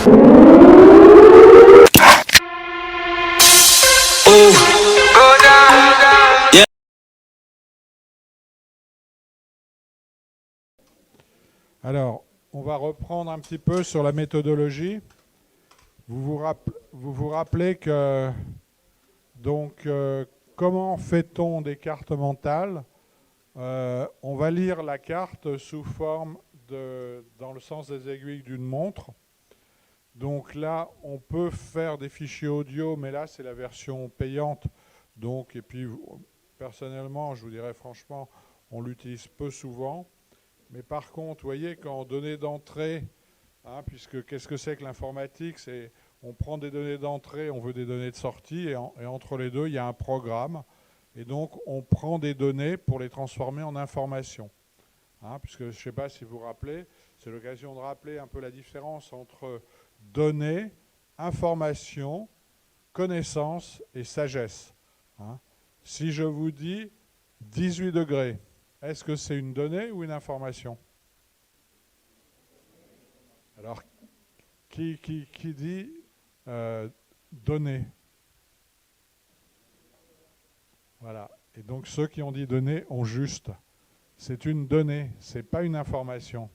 Alors, on va reprendre un petit peu sur la méthodologie. Vous rappelez que, donc, comment fait-on des cartes mentales? On va lire la carte sous forme dans le sens des aiguilles d'une montre. Donc là, on peut faire des fichiers audio, mais là, c'est la version payante. Donc, et puis, personnellement, je vous dirais franchement, on l'utilise peu souvent. Mais par contre, vous voyez, quand données d'entrée, hein, puisque qu'est-ce que c'est que l'informatique? C'est on prend des données d'entrée, on veut des données de sortie, et entre les deux, il y a un programme. Et donc, on prend des données pour les transformer en informations. Hein, puisque je ne sais pas si vous vous rappelez, c'est l'occasion de rappeler un peu la différence entre données, information, connaissance et sagesse. Hein. Si je vous dis 18 degrés, est-ce que c'est une donnée ou une information? Alors, qui dit donnée? Voilà. Et donc, ceux qui ont dit donnée ont juste. C'est une donnée, ce n'est pas une information.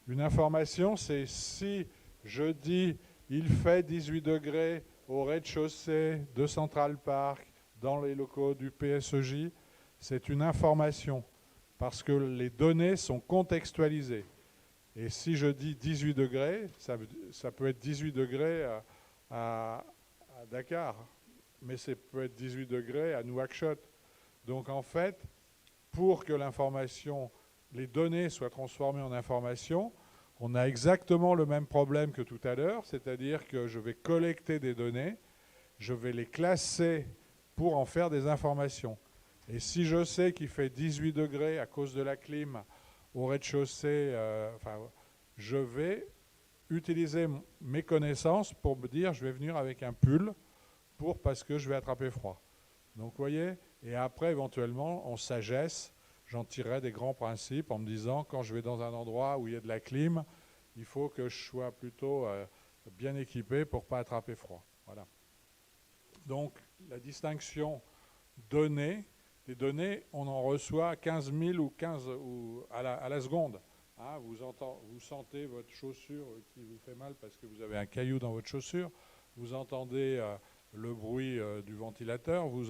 Une information, c'est si je dis il fait 18 degrés au rez-de-chaussée de Central Park, dans les locaux du PSEJ, c'est une information. Parce que les données sont contextualisées. Et si je dis 18 degrés, ça peut être 18 degrés à Dakar, mais ça peut être 18 degrés à Nouakchott. Donc en fait, pour que l'information, les données soient transformées en information, on a exactement le même problème que tout à l'heure, c'est-à-dire que je vais collecter des données, je vais les classer pour en faire des informations. Et si je sais qu'il fait 18 degrés à cause de la clim au rez-de-chaussée, je vais utiliser mes connaissances pour me dire je vais venir avec un pull parce que je vais attraper froid. Donc vous voyez, et après éventuellement en sagesse, j'en tirerai des grands principes en me disant quand je vais dans un endroit où il y a de la clim, il faut que je sois plutôt bien équipé pour ne pas attraper froid. Voilà. Donc la distinction données, les données, on en reçoit 15 000 ou 15 à la seconde. Hein, vous sentez votre chaussure qui vous fait mal parce que vous avez un caillou dans votre chaussure, vous entendez le bruit du ventilateur, vous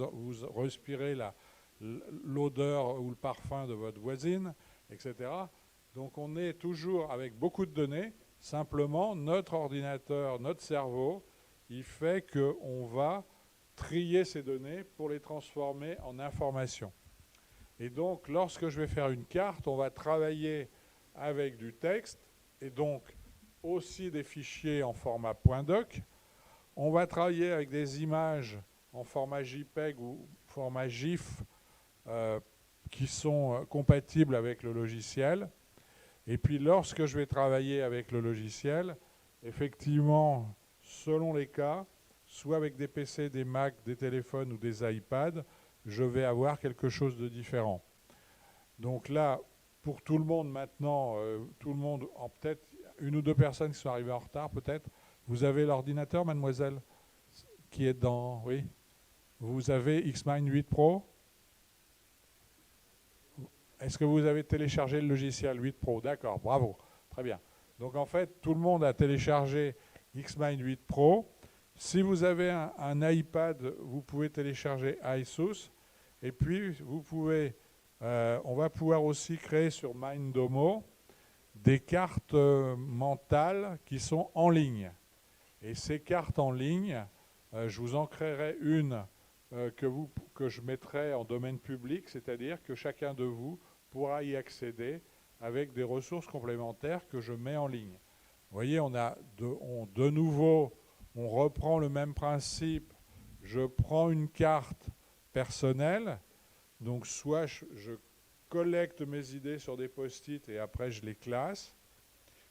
respirez l'odeur ou le parfum de votre voisine, etc. Donc on est toujours avec beaucoup de données, simplement notre ordinateur, notre cerveau, il fait qu'on va trier ces données pour les transformer en informations. Et donc, lorsque je vais faire une carte, on va travailler avec du texte et donc aussi des fichiers en format .doc. On va travailler avec des images en format JPEG ou format GIF qui sont compatibles avec le logiciel. Et puis, lorsque je vais travailler avec le logiciel, effectivement, selon les cas, soit avec des PC, des Mac, des téléphones ou des iPads, je vais avoir quelque chose de différent. Donc là, pour tout le monde maintenant, tout le monde, peut-être une ou deux personnes qui sont arrivées en retard, peut-être. Vous avez l'ordinateur, mademoiselle, qui est dans... Oui. Vous avez Xmind 8 Pro. Est-ce que vous avez téléchargé le logiciel 8 Pro? D'accord, bravo. Très bien. Donc en fait, tout le monde a téléchargé Xmind 8 Pro. Si vous avez un iPad, vous pouvez télécharger iSUS. Et puis, vous pouvez, on va pouvoir aussi créer sur Mindomo des cartes mentales qui sont en ligne. Et ces cartes en ligne, je vous en créerai une que je mettrai en domaine public, c'est-à-dire que chacun de vous pourra y accéder avec des ressources complémentaires que je mets en ligne. Vous voyez, de nouveau, on reprend le même principe. Je prends une carte personnelle, donc soit je collecte mes idées sur des post-it et après je les classe.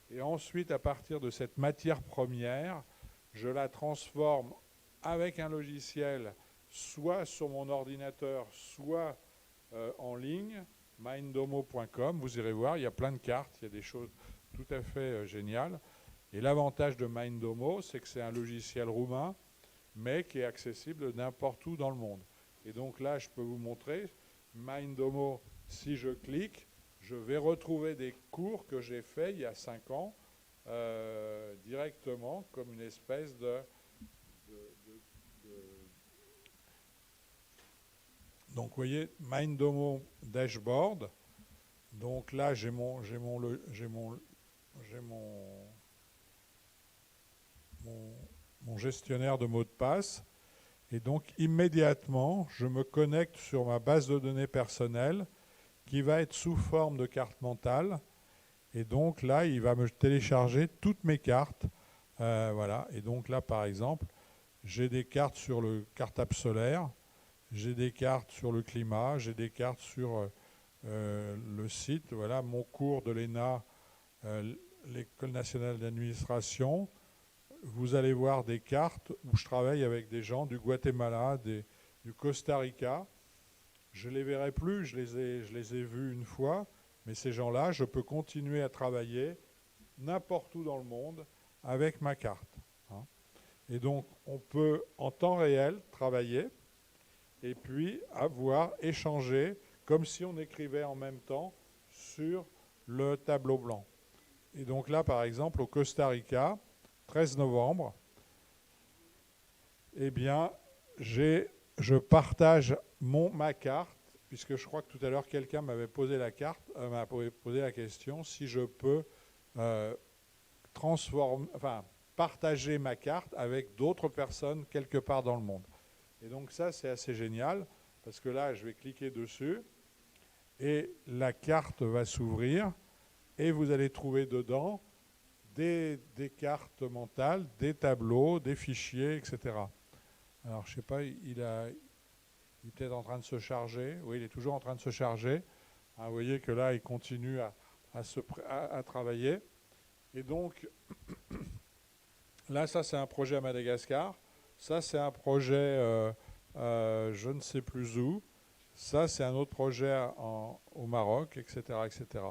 Et ensuite, à partir de cette matière première, je la transforme avec un logiciel, soit sur mon ordinateur, soit en ligne, mindomo.com. Vous irez voir, il y a plein de cartes, il y a des choses tout à fait géniales. Et l'avantage de Mindomo, c'est que c'est un logiciel roumain, mais qui est accessible n'importe où dans le monde. Et donc là, je peux vous montrer, Mindomo, si je clique, je vais retrouver des cours que j'ai faits il y a 5 ans, directement, comme une espèce de Donc, vous voyez, Mindomo Dashboard. Donc là, j'ai mon gestionnaire de mots de passe. Et donc, immédiatement, je me connecte sur ma base de données personnelle qui va être sous forme de carte mentale. Et donc là, il va me télécharger toutes mes cartes. Voilà. Et donc là, par exemple, j'ai des cartes sur le cartable solaire, j'ai des cartes sur le climat, j'ai des cartes sur le site. Voilà, mon cours de l'ENA, l'École nationale d'administration. Vous allez voir des cartes où je travaille avec des gens du Guatemala, du Costa Rica. Je ne les verrai plus, je les ai vus une fois, mais ces gens-là, je peux continuer à travailler n'importe où dans le monde avec ma carte. Hein. Et donc, on peut en temps réel travailler et puis échanger comme si on écrivait en même temps sur le tableau blanc. Et donc là, par exemple, au Costa Rica, 13 novembre, eh bien, je partage ma carte, puisque je crois que tout à l'heure, quelqu'un m'avait posé m'a posé la question si je peux partager ma carte avec d'autres personnes quelque part dans le monde. Et donc ça, c'est assez génial, parce que là, je vais cliquer dessus, et la carte va s'ouvrir, et vous allez trouver dedans des cartes mentales, des tableaux, des fichiers, etc. Alors, je ne sais pas, il est en train de se charger. Oui, il est toujours en train de se charger. Hein, vous voyez que là, il continue à travailler. Et donc, là, ça, c'est un projet à Madagascar. Ça, c'est un projet, je ne sais plus où. Ça, c'est un autre projet au Maroc, etc., etc.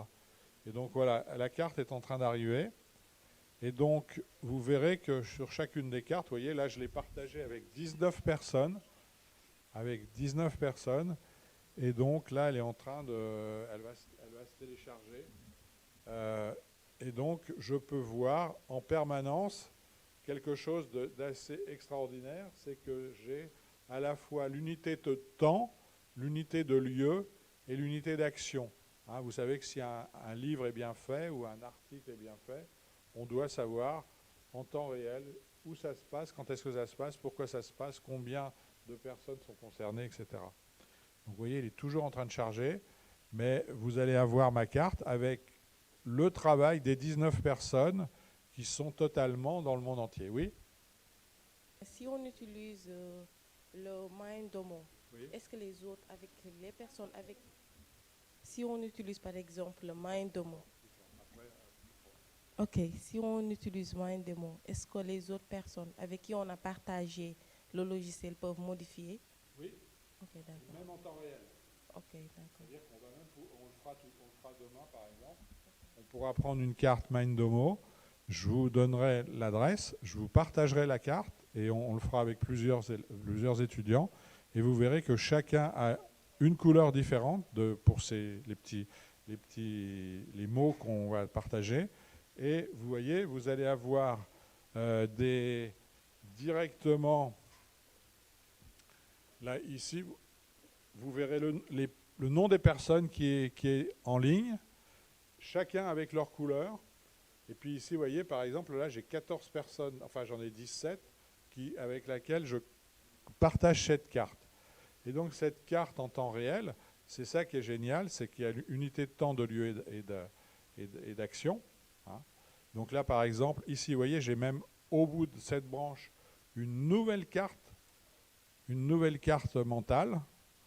Et donc, voilà, la carte est en train d'arriver. Et donc, vous verrez que sur chacune des cartes, vous voyez, là, je l'ai partagée avec 19 personnes. Avec 19 personnes. Et donc, là, elle est en train elle va se télécharger. Et donc, je peux voir en permanence quelque chose d'assez extraordinaire. C'est que j'ai à la fois l'unité de temps, l'unité de lieu et l'unité d'action. Hein, vous savez que si un livre est bien fait ou un article est bien fait, on doit savoir en temps réel où ça se passe, quand est-ce que ça se passe, pourquoi ça se passe, combien de personnes sont concernées, etc. Donc vous voyez, il est toujours en train de charger, mais vous allez avoir ma carte avec le travail des 19 personnes qui sont totalement dans le monde entier. Oui? Si on utilise le Mindomo, Oui. est-ce que les autres, avec les personnes, si on utilise par exemple le Mindomo, ok, si on utilise Mindomo, est-ce que les autres personnes avec qui on a partagé le logiciel peuvent modifier? Oui. Ok, d'accord. Même en temps réel. Ok, d'accord. C'est-à-dire qu'on va on le fera demain, par exemple. On pourra prendre une carte Mindomo. Je vous donnerai l'adresse, je vous partagerai la carte et on le fera avec plusieurs étudiants. Et vous verrez que chacun a une couleur différente pour les mots qu'on va partager. Et vous voyez, vous allez avoir directement, là, ici, vous verrez le nom des personnes qui est en ligne, chacun avec leur couleur. Et puis ici, vous voyez, par exemple, là, j'ai 14 personnes, enfin j'en ai 17, avec laquelle je partage cette carte. Et donc cette carte en temps réel, c'est ça qui est génial, c'est qu'il y a l'unité de temps, de lieu et d'action. Hein. Donc là, par exemple, ici, vous voyez, j'ai même au bout de cette branche une nouvelle carte mentale.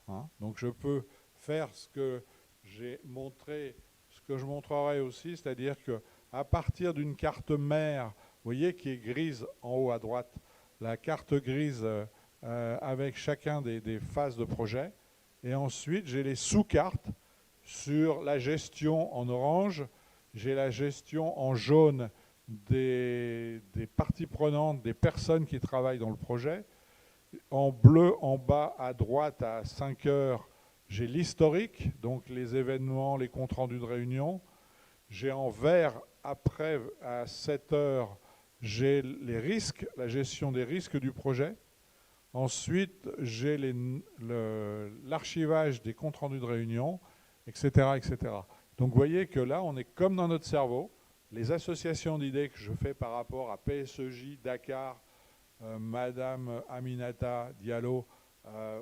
Hein. Donc je peux faire ce que j'ai montré, ce que je montrerai aussi, c'est-à-dire qu'à partir d'une carte mère, vous voyez, qui est grise en haut à droite, la carte grise avec chacun des phases de projet, et ensuite j'ai les sous-cartes sur la gestion en orange, j'ai la gestion en jaune des parties prenantes, des personnes qui travaillent dans le projet. En bleu, en bas à droite, à 5 heures, j'ai l'historique, donc les événements, les comptes rendus de réunion. J'ai en vert, après, à 7 heures, j'ai les risques, la gestion des risques du projet. Ensuite, j'ai l'archivage des comptes rendus de réunion, etc., etc. Donc vous voyez que là, on est comme dans notre cerveau. Les associations d'idées que je fais par rapport à PSEJ, Dakar, Madame Aminata Diallo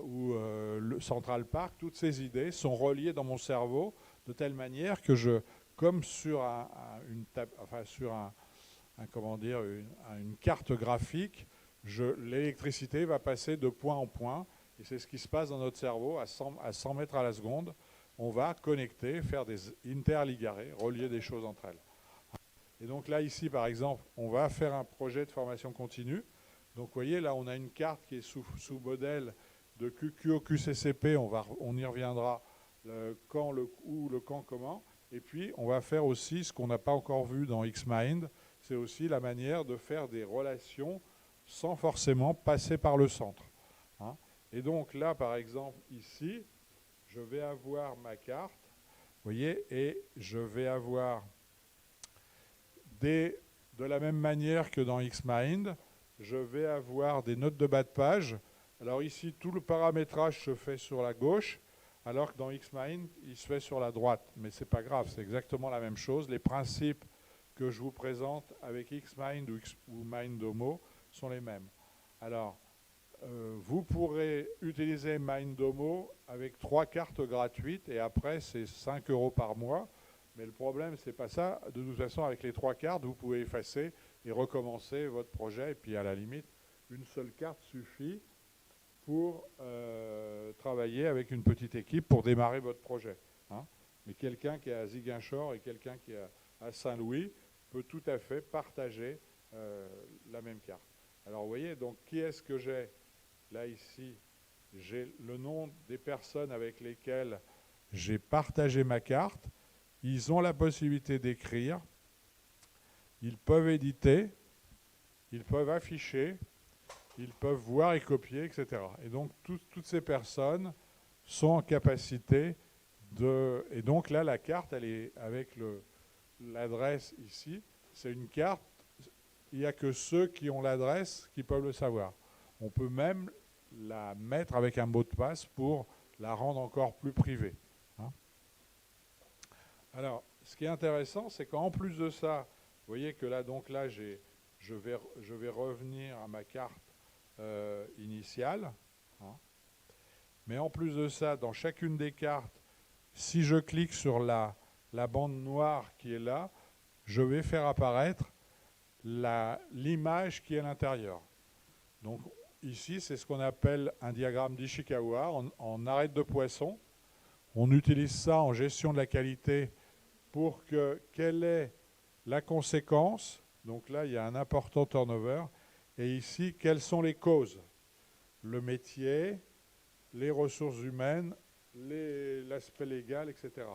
ou le Central Park, toutes ces idées sont reliées dans mon cerveau de telle manière que comme sur une carte graphique, l'électricité va passer de point en point, et c'est ce qui se passe dans notre cerveau à 100 mètres à la seconde. On va connecter, faire des interligarés, relier des choses entre elles. Et donc là, ici, par exemple, on va faire un projet de formation continue. Donc vous voyez, là, on a une carte qui est sous modèle de QQO-QCCP, on y reviendra, le quand, le où, le quand, comment. Et puis, on va faire aussi ce qu'on n'a pas encore vu dans Xmind, c'est aussi la manière de faire des relations sans forcément passer par le centre. Hein. Et donc là, par exemple, ici, je vais avoir ma carte, vous voyez, et je vais avoir de la même manière que dans Xmind, je vais avoir des notes de bas de page. Alors ici, tout le paramétrage se fait sur la gauche, alors que dans Xmind, il se fait sur la droite. Mais ce n'est pas grave, c'est exactement la même chose. Les principes que je vous présente avec Xmind ou Mindomo sont les mêmes. Alors, vous pourrez utiliser Mindomo avec 3 cartes gratuites et après, c'est 5 € par mois. Mais le problème, ce n'est pas ça. De toute façon, avec les 3 cartes, vous pouvez effacer et recommencer votre projet. Et puis, à la limite, une seule carte suffit pour travailler avec une petite équipe pour démarrer votre projet. Hein. Mais quelqu'un qui est à Ziguinchor et quelqu'un qui est à Saint-Louis peut tout à fait partager la même carte. Alors, vous voyez, donc, qui est-ce que j'ai? Là, ici, j'ai le nom des personnes avec lesquelles j'ai partagé ma carte. Ils ont la possibilité d'écrire, ils peuvent éditer, ils peuvent afficher, ils peuvent voir et copier, etc. Et donc, toutes ces personnes sont en capacité de... Et donc là, la carte, elle est avec l'adresse ici. C'est une carte, il n'y a que ceux qui ont l'adresse qui peuvent le savoir. On peut même la mettre avec un mot de passe pour la rendre encore plus privée. Hein. Alors, ce qui est intéressant, c'est qu'en plus de ça, vous voyez que là, donc là, je vais revenir à ma carte initiale. Hein. Mais en plus de ça, dans chacune des cartes, si je clique sur la bande noire qui est là, je vais faire apparaître l'image qui est à l'intérieur. Donc ici, c'est ce qu'on appelle un diagramme d'Ishikawa en arête de poisson. On utilise ça en gestion de la qualité pour quelle est la conséquence. Donc là, il y a un important turnover. Et ici, quelles sont les causes? Le métier, les ressources humaines, l'aspect légal, etc.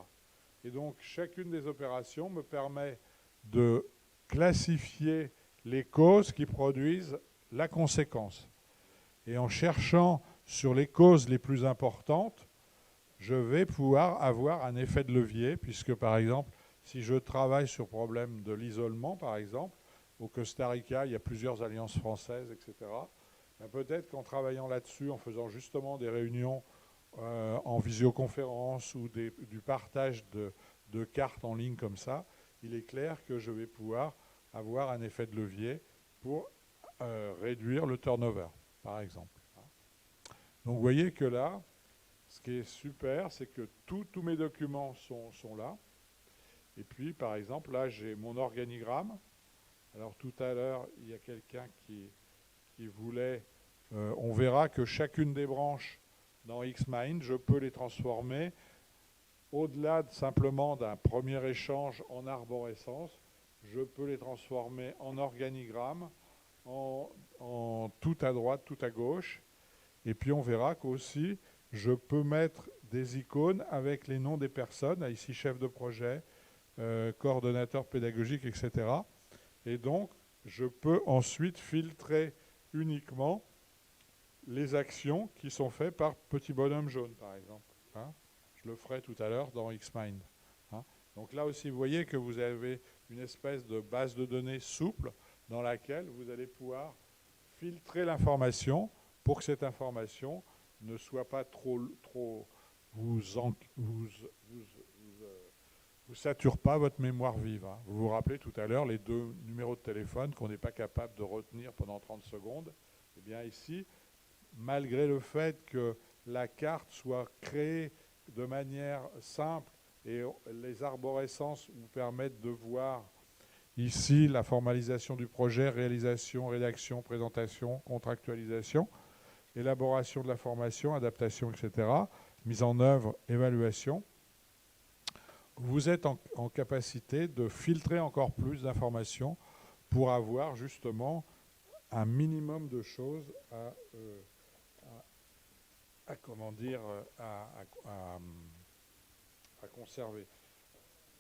Et donc, chacune des opérations me permet de classifier les causes qui produisent la conséquence. Et en cherchant sur les causes les plus importantes, je vais pouvoir avoir un effet de levier, puisque par exemple, si je travaille sur le problème de l'isolement, par exemple, au Costa Rica, il y a plusieurs alliances françaises, etc. Ben peut-être qu'en travaillant là-dessus, en faisant justement des réunions en visioconférence ou du partage de cartes en ligne comme ça, il est clair que je vais pouvoir avoir un effet de levier pour réduire le turnover, par exemple. Donc vous voyez que là, ce qui est super, c'est que tous mes documents sont là. Et puis, par exemple, là, j'ai mon organigramme. Alors tout à l'heure, il y a quelqu'un qui voulait... on verra que chacune des branches dans Xmind, je peux les transformer au-delà simplement d'un premier échange en arborescence. Je peux les transformer en organigramme, en tout à droite, tout à gauche. Et puis on verra qu'aussi, je peux mettre des icônes avec les noms des personnes, ici chef de projet, coordonnateur pédagogique, etc. Et donc, je peux ensuite filtrer uniquement les actions qui sont faites par petit bonhomme jaune, par exemple. Hein. Je le ferai tout à l'heure dans Xmind. Hein. Donc là aussi, vous voyez que vous avez une espèce de base de données souple dans laquelle vous allez pouvoir filtrer l'information pour que cette information ne soit pas trop vous sature pas votre mémoire vive. Hein. Vous vous rappelez tout à l'heure les 2 numéros de téléphone qu'on n'est pas capable de retenir pendant 30 secondes. Eh bien ici, malgré le fait que la carte soit créée de manière simple et les arborescences vous permettent de voir ici la formalisation du projet, réalisation, rédaction, présentation, contractualisation, élaboration de la formation, adaptation, etc., mise en œuvre, évaluation. Vous êtes en capacité de filtrer encore plus d'informations pour avoir justement un minimum de choses à conserver.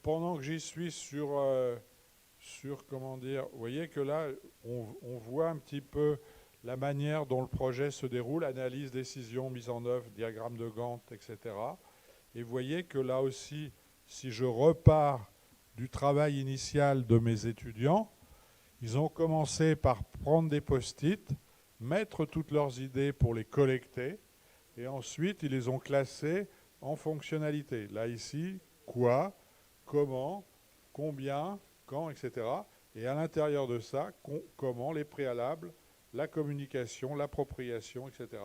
Pendant que j'y suis sur comment dire, vous voyez que là, on voit un petit peu la manière dont le projet se déroule, analyse, décision, mise en œuvre, diagramme de Gantt, etc. Et vous voyez que là aussi, si je repars du travail initial de mes étudiants, ils ont commencé par prendre des post-it, mettre toutes leurs idées pour les collecter, et ensuite, ils les ont classées en fonctionnalités. Là, ici, quoi, comment, combien, quand, etc. Et à l'intérieur de ça, comment, les préalables, la communication, l'appropriation, etc.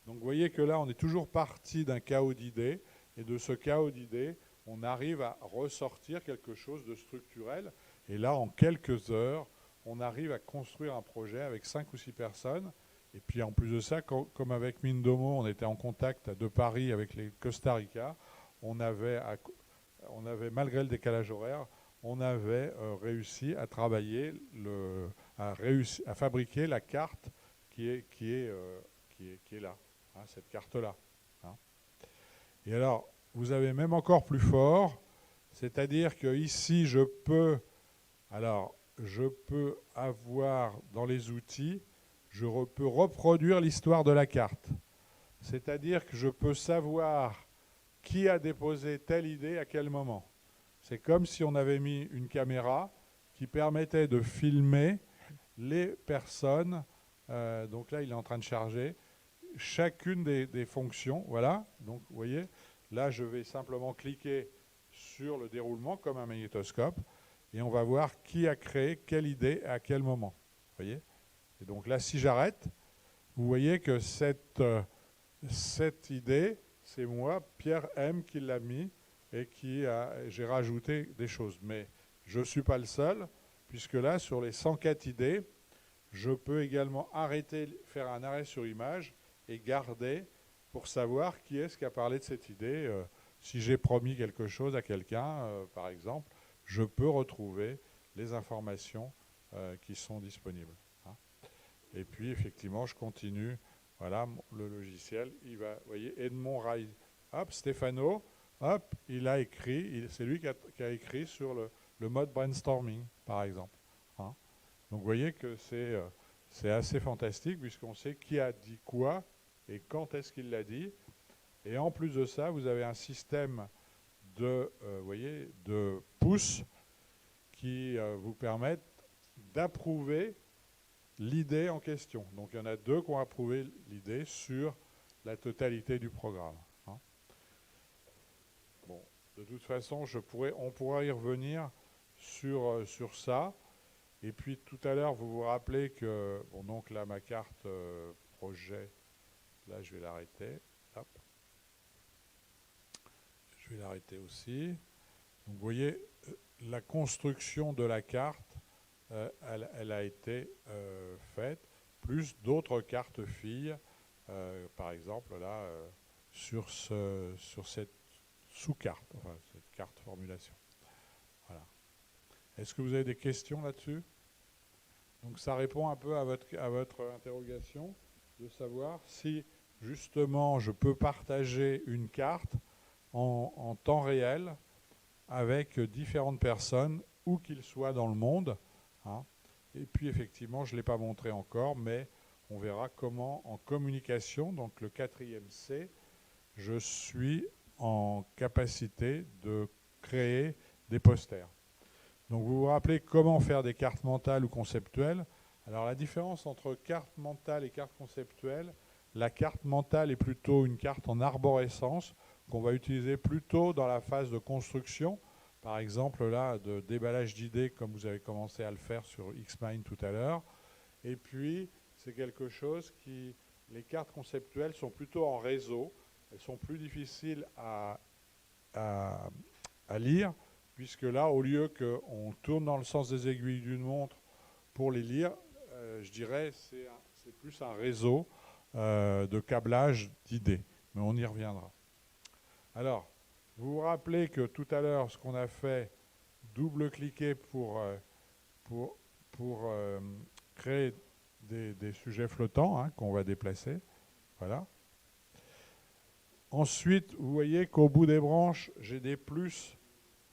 Donc vous voyez que là, on est toujours parti d'un chaos d'idées, et de ce chaos d'idées, on arrive à ressortir quelque chose de structurel. Et là, en quelques heures, on arrive à construire un projet avec 5 ou 6 personnes. Et puis en plus de ça, comme avec Mindomo, on était en contact de Paris avec les Costa Rica, on avait, malgré le décalage horaire, on avait réussi à travailler, à fabriquer la carte qui est là, hein, cette carte-là. Hein. Et alors, vous avez même encore plus fort, c'est-à-dire que ici, je peux avoir dans les outils, je peux reproduire l'histoire de la carte. C'est-à-dire que je peux savoir qui a déposé telle idée à quel moment. C'est comme si on avait mis une caméra qui permettait de filmer les personnes. Donc là, il est en train de charger chacune des fonctions. Voilà. Donc, vous voyez, là, je vais simplement cliquer sur le déroulement comme un magnétoscope et on va voir qui a créé quelle idée à quel moment. Vous voyez ? Et donc là, si j'arrête, vous voyez que cette idée, c'est moi, Pierre M, qui l'a mis et j'ai rajouté des choses. Mais je ne suis pas le seul, puisque là, sur les 104 idées, je peux également faire un arrêt sur image et garder pour savoir qui est-ce qui a parlé de cette idée. Si j'ai promis quelque chose à quelqu'un, par exemple, je peux retrouver les informations qui sont disponibles. Hein. Et puis, effectivement, je continue. Voilà, le logiciel, il va, vous voyez, Edmond Rai, hop, Stéphano, hop, il a écrit, c'est lui qui a écrit sur le mode brainstorming, par exemple. Hein. Donc, vous voyez que c'est assez fantastique, puisqu'on sait qui a dit quoi et quand est-ce qu'il l'a dit. Et en plus de ça, vous avez un système de pouces qui vous permettent d'approuver l'idée en question. Donc il y en a 2 qui ont approuvé l'idée sur la totalité du programme. Hein. Bon, de toute façon, on pourra y revenir sur ça. Et puis tout à l'heure, vous vous rappelez que, bon, donc là, ma carte projet, là, je vais l'arrêter. Hop. Je vais l'arrêter aussi. Donc, vous voyez, la construction de la carte, elle a été faite, plus d'autres cartes filles, par exemple, là, sur cette sous-carte, enfin, cette carte formulation. Voilà. Est-ce que vous avez des questions là-dessus? Donc, ça répond un peu à votre interrogation, de savoir si, justement, je peux partager une carte en temps réel avec différentes personnes, où qu'ils soient dans le monde. Hein. Et puis effectivement, je ne l'ai pas montré encore, mais on verra comment en communication, donc le 4e C, je suis en capacité de créer des posters. Donc vous vous rappelez comment faire des cartes mentales ou conceptuelles. Alors la différence entre carte mentale et carte conceptuelle, la carte mentale est plutôt une carte en arborescence qu'on va utiliser plutôt dans la phase de construction, par exemple là de déballage d'idées comme vous avez commencé à le faire sur Xmind tout à l'heure. Et puis c'est quelque chose qui, les cartes conceptuelles sont plutôt en réseau, elles sont plus difficiles à lire, puisque là, au lieu qu'on tourne dans le sens des aiguilles d'une montre pour les lire, je dirais c'est plus un réseau de câblage d'idées. Mais on y reviendra. Alors, vous vous rappelez que tout à l'heure, ce qu'on a fait, double-cliquer pour créer des sujets flottants hein, qu'on va déplacer. Voilà. Ensuite, vous voyez qu'au bout des branches, j'ai des plus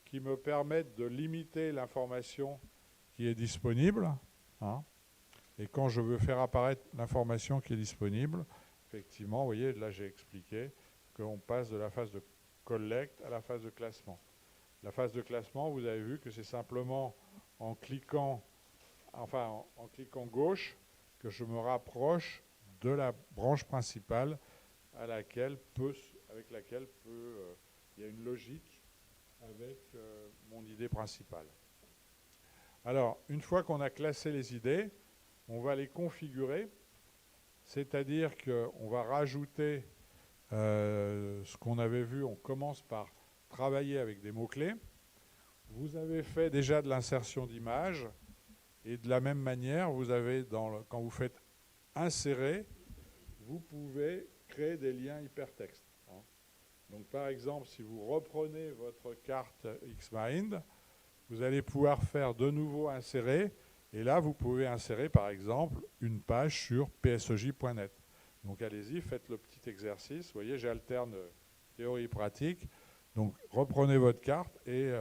qui me permettent de limiter l'information qui est disponible. Hein. Et quand je veux faire apparaître l'information qui est disponible, effectivement, vous voyez, là j'ai expliqué qu'on passe de la phase de collecte à la phase de classement. La phase de classement, vous avez vu que c'est simplement en cliquant, en cliquant gauche, que je me rapproche de la branche principale avec laquelle il y a une logique avec mon idée principale. Alors, une fois qu'on a classé les idées, on va les configurer, c'est-à-dire qu'on va rajouter ce qu'on avait vu, on commence par travailler avec des mots-clés. Vous avez fait déjà de l'insertion d'images, et de la même manière, vous avez quand vous faites insérer, vous pouvez créer des liens hypertextes. Hein. Donc par exemple, si vous reprenez votre carte Xmind, vous allez pouvoir faire de nouveau insérer, et là vous pouvez insérer par exemple une page sur psoj.net. Donc allez-y, faites le petit exercice. Vous voyez, j'alterne théorie pratique. Donc reprenez votre carte et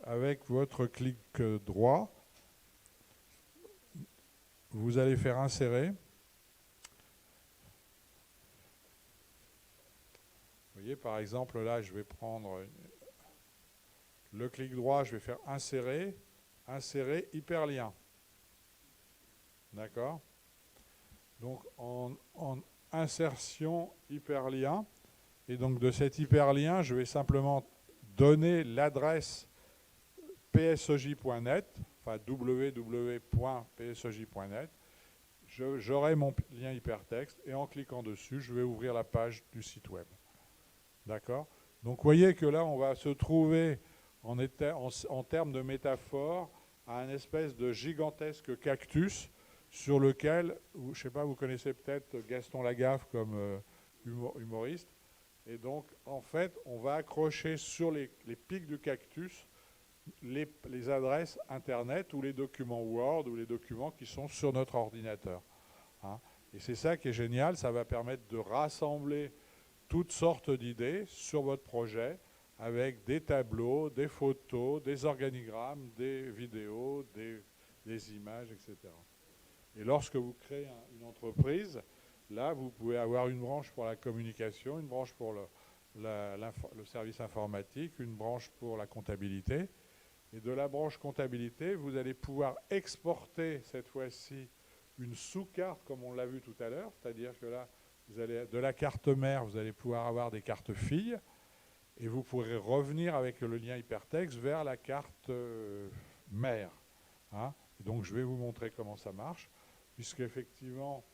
avec votre clic droit, vous allez faire insérer. Vous voyez, par exemple, là, je vais prendre le clic droit, je vais faire insérer, insérer hyperlien. D'accord? Donc, en insertion hyperlien, et donc de cet hyperlien, je vais simplement donner l'adresse psoj.net, enfin www.psoj.net. J'aurai mon lien hypertexte, et en cliquant dessus, je vais ouvrir la page du site web. D'accord? Donc, vous voyez que là, on va se trouver en termes de métaphore à un espèce de gigantesque cactus sur lequel, je ne sais pas, vous connaissez peut-être Gaston Lagaffe comme humoriste. Et donc, en fait, on va accrocher sur les pics du cactus les adresses Internet ou les documents Word ou les documents qui sont sur notre ordinateur. Hein. Et c'est ça qui est génial, ça va permettre de rassembler toutes sortes d'idées sur votre projet avec des tableaux, des photos, des organigrammes, des vidéos, des images, etc. Et lorsque vous créez une entreprise, là, vous pouvez avoir une branche pour la communication, une branche pour le service informatique, une branche pour la comptabilité. Et de la branche comptabilité, vous allez pouvoir exporter cette fois-ci une sous-carte comme on l'a vu tout à l'heure, c'est-à-dire que là, vous allez, de la carte mère, vous allez pouvoir avoir des cartes filles et vous pourrez revenir avec le lien hypertexte vers la carte mère. Hein. Donc je vais vous montrer comment ça marche, puisque effectivement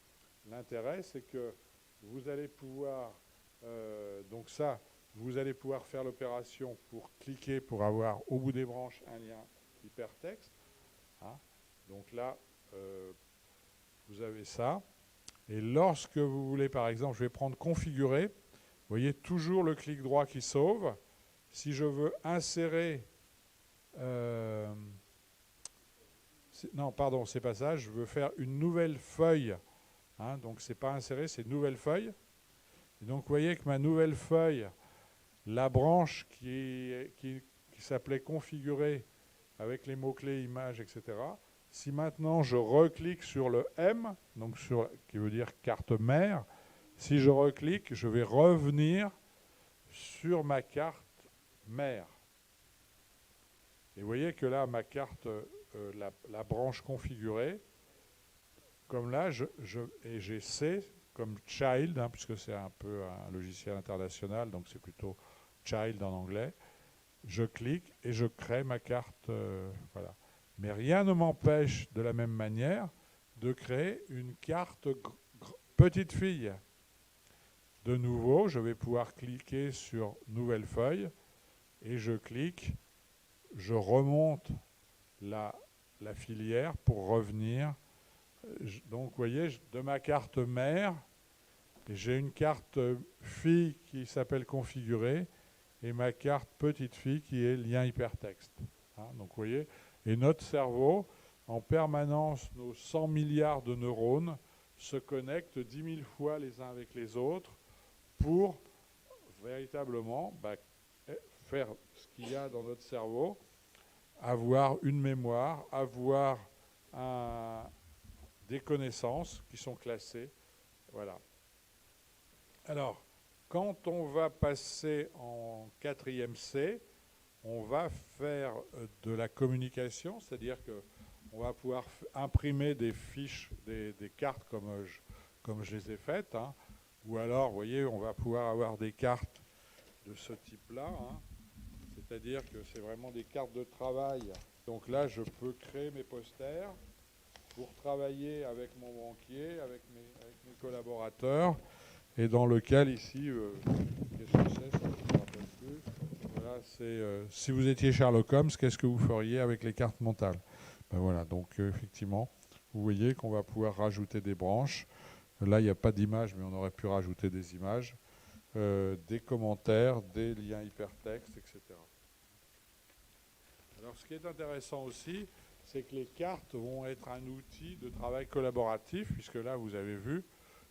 l'intérêt c'est que vous allez pouvoir, donc ça, vous allez pouvoir faire l'opération pour cliquer pour avoir au bout des branches un lien hypertexte. Hein. Donc là, vous avez ça. Et lorsque vous voulez, par exemple, je vais prendre configurer, vous voyez toujours le clic droit qui sauve. Si je veux insérer, non, pardon, c'est pas ça, je veux faire une nouvelle feuille. Hein, donc c'est pas insérer, c'est nouvelle feuille. Et donc vous voyez que ma nouvelle feuille, la branche qui s'appelait configurer avec les mots-clés, images, etc., Si maintenant je reclique sur le M, donc qui veut dire carte mère, si je reclique, je vais revenir sur ma carte mère. Et vous voyez que là, ma carte, la branche configurée, comme là, et j'ai C comme child, hein, puisque c'est un peu un logiciel international, donc c'est plutôt child en anglais. Je clique et je crée ma carte. Voilà. Mais rien ne m'empêche de la même manière de créer une carte petite fille. De nouveau, je vais pouvoir cliquer sur nouvelle feuille et je clique, je remonte la filière pour revenir. Donc, vous voyez, de ma carte mère, j'ai une carte fille qui s'appelle configurer et ma carte petite fille qui est lien hypertexte. Hein, donc, vous voyez, et notre cerveau, en permanence, nos 100 milliards de neurones se connectent 10 000 fois les uns avec les autres pour véritablement faire ce qu'il y a dans notre cerveau, avoir une mémoire, avoir des connaissances qui sont classées. Voilà. Alors, quand on va passer en 4e C, on va faire de la communication, c'est-à-dire qu'on va pouvoir imprimer des fiches, des cartes comme je les ai faites, hein. Ou alors, vous voyez, on va pouvoir avoir des cartes de ce type-là, hein. C'est-à-dire que c'est vraiment des cartes de travail. Donc là, je peux créer mes posters pour travailler avec mon banquier, avec mes collaborateurs, et dans lequel ici, qu'est-ce que c'est, ça, je ne me rappelle plus. Voilà, c'est si vous étiez Sherlock Holmes, qu'est-ce que vous feriez avec les cartes mentales? Ben voilà, donc effectivement, vous voyez qu'on va pouvoir rajouter des branches. Là, il n'y a pas d'image, mais on aurait pu rajouter des images, des commentaires, des liens hypertextes, etc. Alors, ce qui est intéressant aussi, c'est que les cartes vont être un outil de travail collaboratif, puisque là, vous avez vu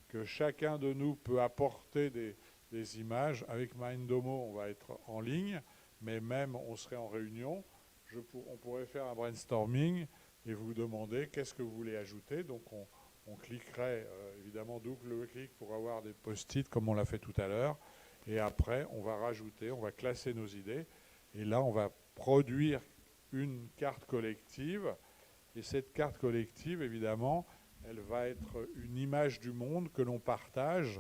que chacun de nous peut apporter des images. Avec Mindomo, on va être en ligne, mais même on serait en réunion. On pourrait faire un brainstorming et vous demander qu'est-ce que vous voulez ajouter. Donc, on cliquerait évidemment double-clic pour avoir des post-it comme on l'a fait tout à l'heure. Et après, on va rajouter, on va classer nos idées. Et là, on va produire une carte collective. Et cette carte collective, évidemment, elle va être une image du monde que l'on partage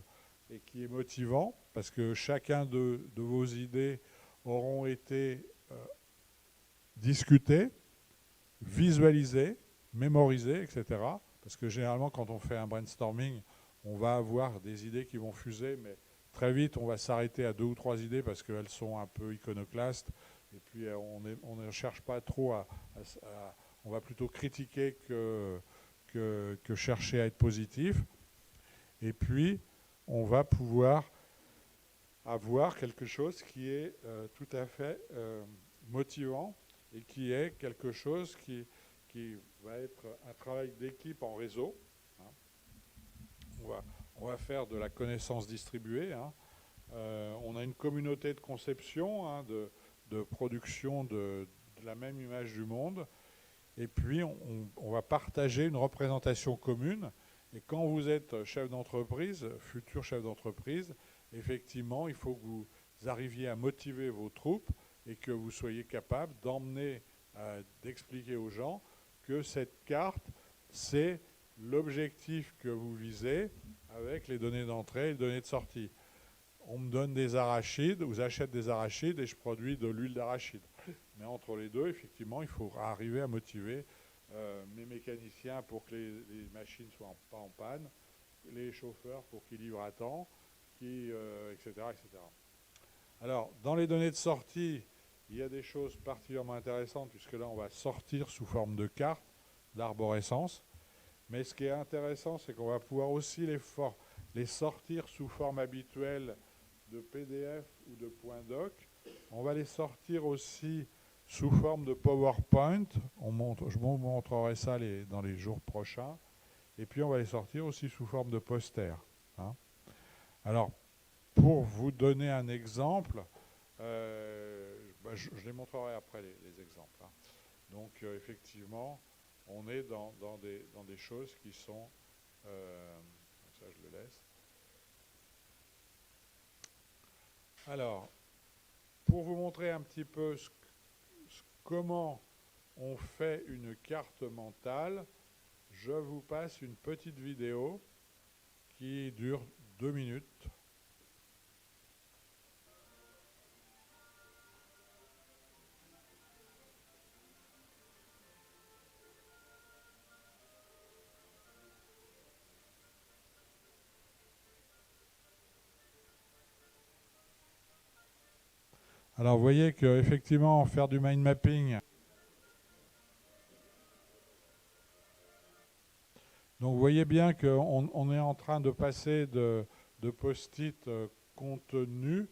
et qui est motivant parce que chacun de vos idées auront été discutées, visualisées, mémorisées, etc. Parce que généralement, quand on fait un brainstorming, on va avoir des idées qui vont fuser, mais très vite, on va s'arrêter à 2 ou 3 idées parce qu'elles sont un peu iconoclastes. Et puis, on ne cherche pas trop on va plutôt critiquer que chercher à être positif. Et puis, on va pouvoir avoir quelque chose qui est tout à fait motivant et qui est quelque chose qui va être un travail d'équipe en réseau. Hein. On va faire de la connaissance distribuée. Hein. On a une communauté de conception, hein, de production de la même image du monde. Et puis, on va partager une représentation commune. Et quand vous êtes chef d'entreprise, futur chef d'entreprise, effectivement, il faut que vous arriviez à motiver vos troupes et que vous soyez capable d'emmener, d'expliquer aux gens que cette carte, c'est l'objectif que vous visez avec les données d'entrée et les données de sortie. On me donne des arachides, ou j'achète des arachides et je produis de l'huile d'arachide. Mais entre les deux, effectivement, il faut arriver à motiver mes mécaniciens pour que les machines ne soient pas en panne, les chauffeurs pour qu'ils livrent à temps, etc., etc. Alors, dans les données de sortie, il y a des choses particulièrement intéressantes, puisque là, on va sortir sous forme de carte, d'arborescence. Mais ce qui est intéressant, c'est qu'on va pouvoir aussi les sortir sous forme habituelle de PDF ou de .doc. On va les sortir aussi sous forme de PowerPoint. Je vous montrerai ça dans les jours prochains. Et puis, on va les sortir aussi sous forme de poster. Hein. Alors, pour vous donner un exemple, je les montrerai après les exemples. Hein. Donc, effectivement, on est dans des choses qui sont... ça, je le laisse. Alors, pour vous montrer un petit peu comment on fait une carte mentale, je vous passe une petite vidéo qui dure 2 minutes. Alors vous voyez qu'effectivement, faire du mind mapping, donc vous voyez bien qu'on est en train de passer de post-it contenus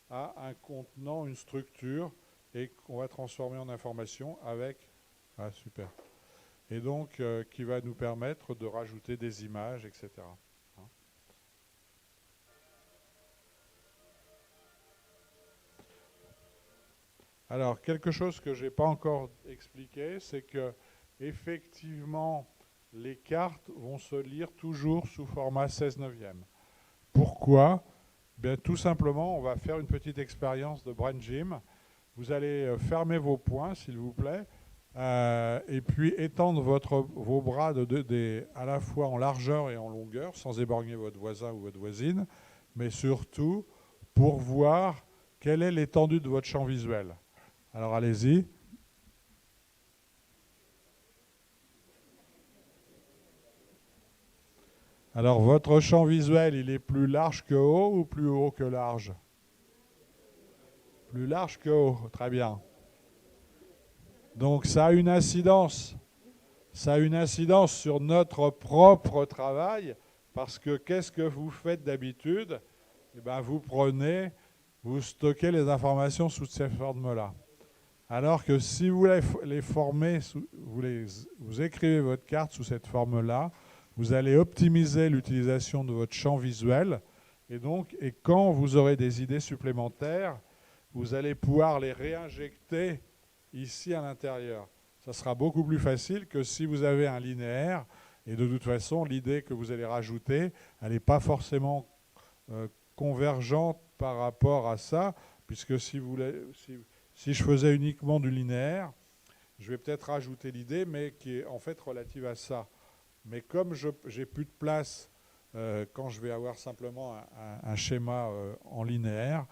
à un contenant, une structure, et qu'on va transformer en information avec... Ah super. Et donc qui va nous permettre de rajouter des images, etc. Alors, quelque chose que je n'ai pas encore expliqué, c'est que effectivement, les cartes vont se lire toujours sous format 16/9. Pourquoi? Bien, tout simplement, on va faire une petite expérience de Brain Gym. Vous allez fermer vos poings, s'il vous plaît, et puis étendre vos bras à la fois en largeur et en longueur, sans éborgner votre voisin ou votre voisine, mais surtout pour voir quelle est l'étendue de votre champ visuel. Alors allez-y. Alors votre champ visuel, il est plus large que haut ou plus haut que large? Plus large que haut, très bien. Donc ça a une incidence. Ça a une incidence sur notre propre travail, parce que qu'est-ce que vous faites d'habitude? Eh bien, vous stockez les informations sous cette forme-là. Alors que si vous les formez, vous écrivez votre carte sous cette forme-là, vous allez optimiser l'utilisation de votre champ visuel. Et quand vous aurez des idées supplémentaires, vous allez pouvoir les réinjecter ici à l'intérieur. Ça sera beaucoup plus facile que si vous avez un linéaire. Et de toute façon, l'idée que vous allez rajouter, elle n'est pas forcément convergente par rapport à ça, puisque si je faisais uniquement du linéaire, je vais peut-être rajouter l'idée, mais qui est en fait relative à ça. Mais comme je n'ai plus de place quand je vais avoir simplement un schéma en linéaire,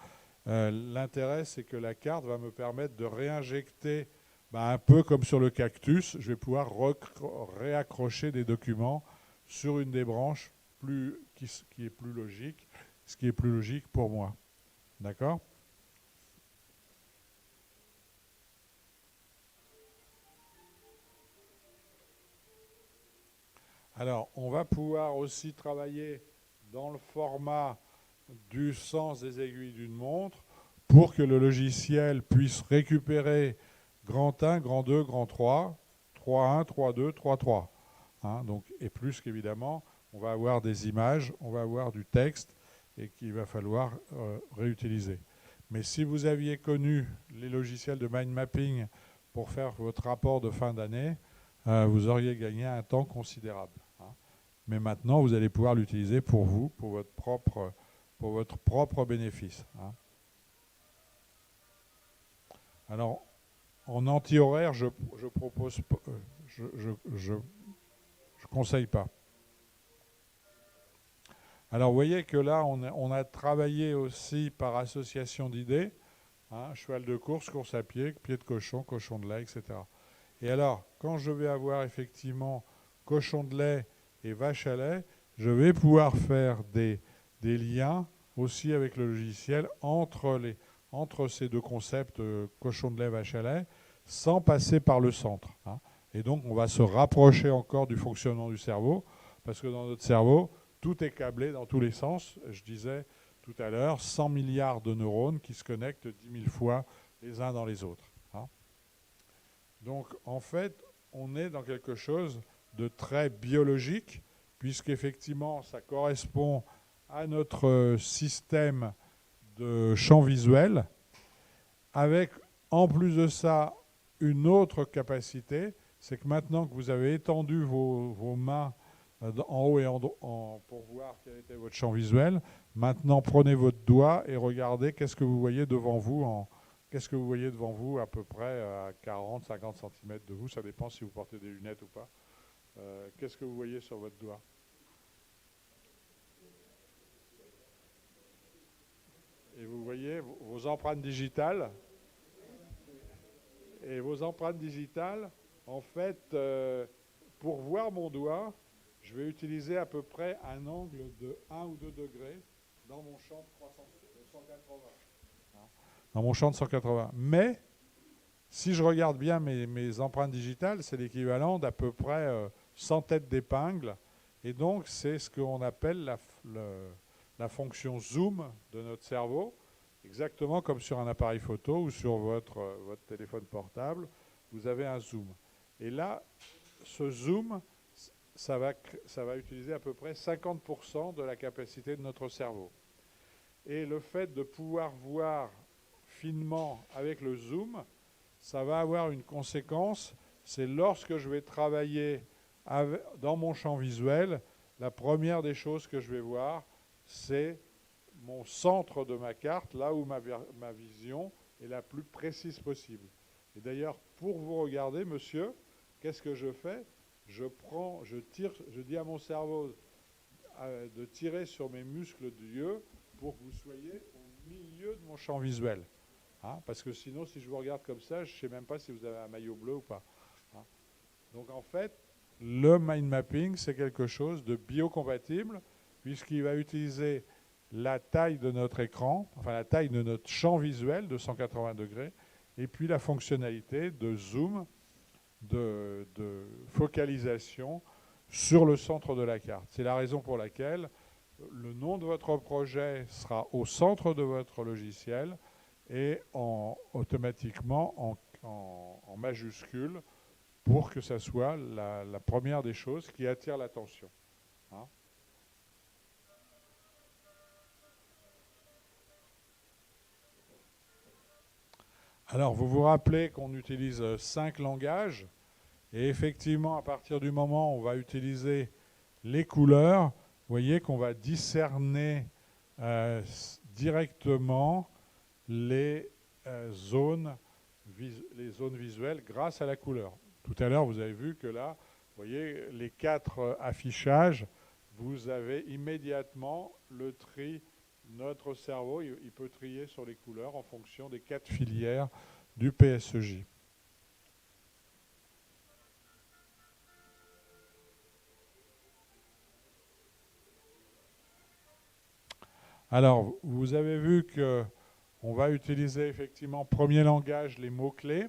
l'intérêt, c'est que la carte va me permettre de réinjecter, un peu comme sur le cactus, je vais pouvoir réaccrocher des documents sur une des branches qui est plus logique, ce qui est plus logique pour moi. D'accord ? Alors, on va pouvoir aussi travailler dans le format du sens des aiguilles d'une montre pour que le logiciel puisse récupérer grand 1, grand 2, grand 3, 3.1, 3.2, 3.3. Donc, et plus qu'évidemment, on va avoir des images, on va avoir du texte et qu'il va falloir réutiliser. Mais si vous aviez connu les logiciels de mind mapping pour faire votre rapport de fin d'année, vous auriez gagné un temps considérable. Mais maintenant, vous allez pouvoir l'utiliser pour vous, pour votre propre bénéfice. Alors, en anti-horaire, je propose, je conseille pas. Alors, vous voyez que là, on a travaillé aussi par association d'idées. Cheval de course, course à pied, pied de cochon, cochon de lait, etc. Et alors, quand je vais avoir effectivement cochon de lait et vache à lait, je vais pouvoir faire des liens aussi avec le logiciel entre ces deux concepts, cochon de lait, vache à lait, sans passer par le centre. Et donc, on va se rapprocher encore du fonctionnement du cerveau, parce que dans notre cerveau, tout est câblé dans tous les sens. Je disais tout à l'heure, 100 milliards de neurones qui se connectent 10 000 fois les uns dans les autres. Donc, en fait, on est dans quelque chose de très biologique, puisqu'effectivement, ça correspond à notre système de champ visuel, avec, en plus de ça, une autre capacité, c'est que maintenant que vous avez étendu vos mains en haut et pour voir quel était votre champ visuel, maintenant prenez votre doigt et regardez qu'est-ce que vous voyez devant vous. Qu'est-ce que vous voyez devant vous à peu près à 40-50 cm de vous, ça dépend si vous portez des lunettes ou pas. Qu'est-ce que vous voyez sur votre doigt? Et vous voyez vos empreintes digitales. Et vos empreintes digitales, en fait, pour voir mon doigt, je vais utiliser à peu près un angle de 1 ou 2 degrés dans mon champ de 180. Dans mon champ de 180. Mais, si je regarde bien mes empreintes digitales, c'est l'équivalent d'à peu près 100 têtes d'épingle. Et donc, c'est ce qu'on appelle la fonction zoom de notre cerveau, exactement comme sur un appareil photo ou sur votre téléphone portable, vous avez un zoom. Et là, ce zoom, ça va utiliser à peu près 50% de la capacité de notre cerveau. Et le fait de pouvoir voir finement avec le zoom, ça va avoir une conséquence, c'est lorsque je vais travailler dans mon champ visuel, la première des choses que je vais voir, c'est mon centre de ma carte, là où ma vision est la plus précise possible. Et d'ailleurs, pour vous regarder, monsieur, qu'est-ce que je fais? Je tire, je dis à mon cerveau de tirer sur mes muscles d'yeux pour que vous soyez au milieu de mon champ visuel. Hein, parce que sinon, si je vous regarde comme ça, je ne sais même pas si vous avez un maillot bleu ou pas. Hein. Donc en fait, le mind mapping, c'est quelque chose de biocompatible, puisqu'il va utiliser la taille de notre écran, enfin la taille de notre champ visuel de 180 degrés, et puis la fonctionnalité de zoom, de focalisation sur le centre de la carte. C'est la raison pour laquelle le nom de votre projet sera au centre de votre logiciel et automatiquement en majuscule pour que ça soit la première des choses qui attire l'attention. Hein? Alors, vous vous rappelez qu'on utilise 5 langages, et effectivement, à partir du moment où on va utiliser les couleurs, vous voyez qu'on va discerner directement les zones visuelles grâce à la couleur. Tout à l'heure, vous avez vu que là, vous voyez, les 4 affichages, vous avez immédiatement le tri. Notre cerveau, il peut trier sur les couleurs en fonction des 4 filières du PSEJ. Alors, vous avez vu qu'on va utiliser effectivement, premier langage, les mots-clés.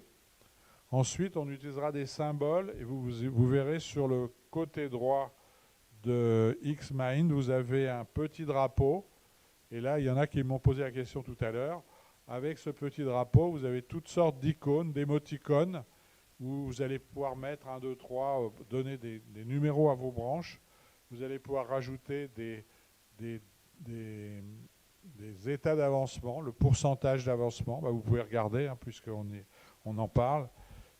Ensuite, on utilisera des symboles et vous verrez sur le côté droit de Xmind, vous avez un petit drapeau. Et là, il y en a qui m'ont posé la question tout à l'heure. Avec ce petit drapeau, vous avez toutes sortes d'icônes, d'émoticônes, où vous allez pouvoir mettre 1, 2, 3, donner des numéros à vos branches. Vous allez pouvoir rajouter des états d'avancement, le pourcentage d'avancement. Bah, vous pouvez regarder, hein, puisqu'on en parle.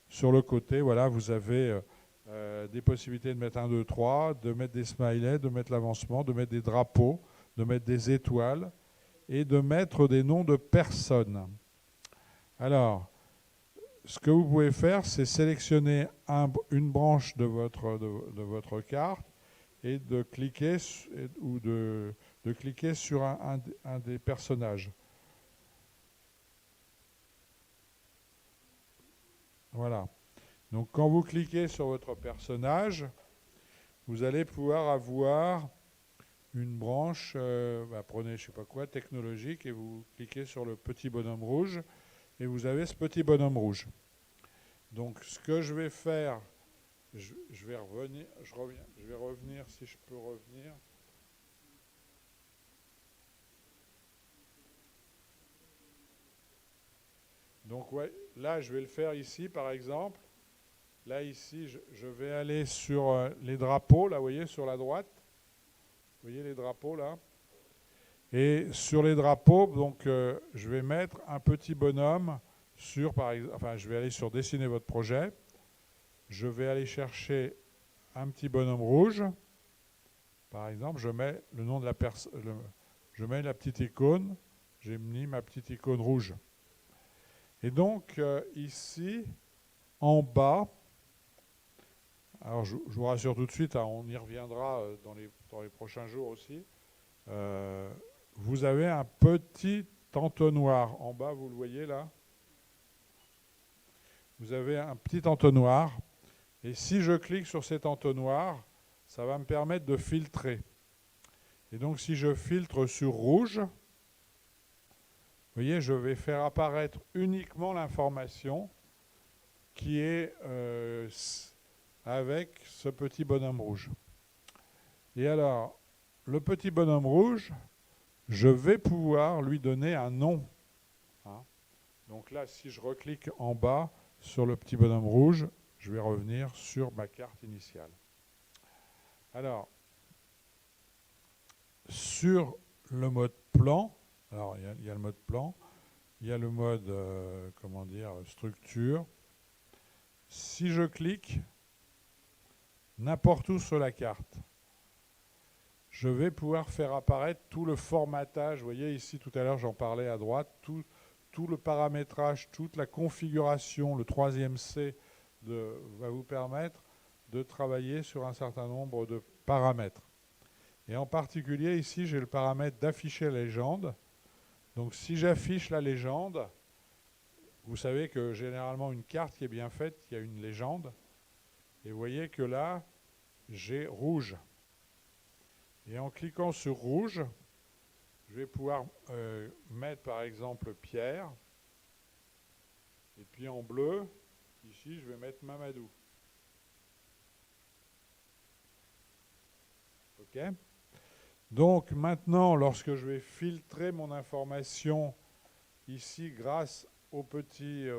Sur le côté, voilà, vous avez des possibilités de mettre 1, 2, 3, de mettre des smileys, de mettre l'avancement, de mettre des drapeaux, de mettre des étoiles et de mettre des noms de personnes. Alors, ce que vous pouvez faire, c'est sélectionner une branche de votre carte et de cliquer cliquer sur un des personnages. Voilà. Donc quand vous cliquez sur votre personnage, vous allez pouvoir avoir une branche, prenez je sais pas quoi, technologique, et vous cliquez sur le petit bonhomme rouge, et vous avez ce petit bonhomme rouge. Donc ce que je vais faire, je vais revenir si je peux revenir. Donc ouais, là je vais le faire ici par exemple. Là ici je vais aller sur les drapeaux, là vous voyez sur la droite. Vous voyez les drapeaux là? Et sur les drapeaux, donc je vais mettre un petit bonhomme sur, par exemple, enfin je vais aller sur dessiner votre projet. je vais aller chercher un petit bonhomme rouge. Par exemple, je mets le nom de la personne, je mets la petite icône, j'ai mis ma petite icône rouge. Et donc, ici, en bas, alors je vous rassure tout de suite, hein, on y reviendra dans les prochains jours aussi, vous avez un petit entonnoir. En bas, vous le voyez là? Vous avez un petit entonnoir. Et si je clique sur cet entonnoir, ça va me permettre de filtrer. Et donc, si je filtre sur rouge, vous voyez, je vais faire apparaître uniquement l'information qui est avec ce petit bonhomme rouge. Et alors, le petit bonhomme rouge, je vais pouvoir lui donner un nom. Hein. Donc là, si je reclique en bas sur le petit bonhomme rouge, je vais revenir sur ma carte initiale. Alors, sur le mode plan, alors il y a le mode plan, il y a le mode, comment dire, structure. Si je clique n'importe où sur la carte, je vais pouvoir faire apparaître tout le formatage. Vous voyez ici, tout à l'heure, j'en parlais à droite, tout le paramétrage, toute la configuration, le 3e C va vous permettre de travailler sur un certain nombre de paramètres. Et en particulier, ici, j'ai le paramètre d'afficher la légende. Donc, si j'affiche la légende, vous savez que généralement, une carte qui est bien faite, il y a une légende. Et vous voyez que là, j'ai rouge. Et en cliquant sur rouge, je vais pouvoir mettre par exemple Pierre. Et puis en bleu, ici, je vais mettre Mamadou. OK ? Donc maintenant, lorsque je vais filtrer mon information ici grâce au petit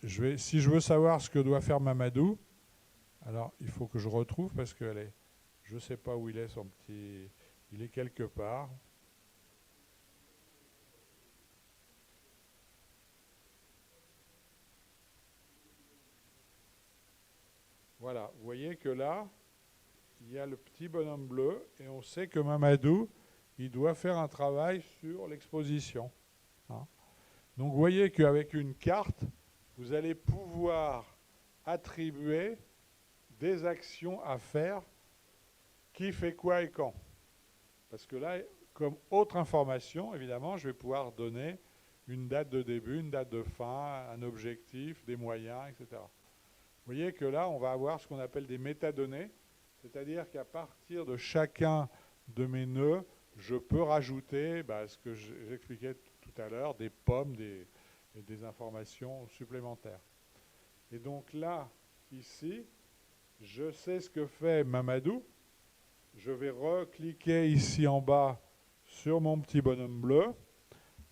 si je veux savoir ce que doit faire Mamadou, alors il faut que je retrouve parce que je ne sais pas où il est son petit... Il est quelque part. Voilà, vous voyez que là, il y a le petit bonhomme bleu et on sait que Mamadou, il doit faire un travail sur l'exposition. Hein. Donc vous voyez qu'avec une carte, vous allez pouvoir attribuer des actions à faire, qui fait quoi et quand. Parce que là, comme autre information, évidemment, je vais pouvoir donner une date de début, une date de fin, un objectif, des moyens, etc. Vous voyez que là, on va avoir ce qu'on appelle des métadonnées, c'est-à-dire qu'à partir de chacun de mes nœuds, je peux rajouter ce que j'expliquais tout à l'heure, des pommes, des informations supplémentaires. Et donc là, ici, je sais ce que fait Mamadou. Je vais recliquer ici en bas sur mon petit bonhomme bleu.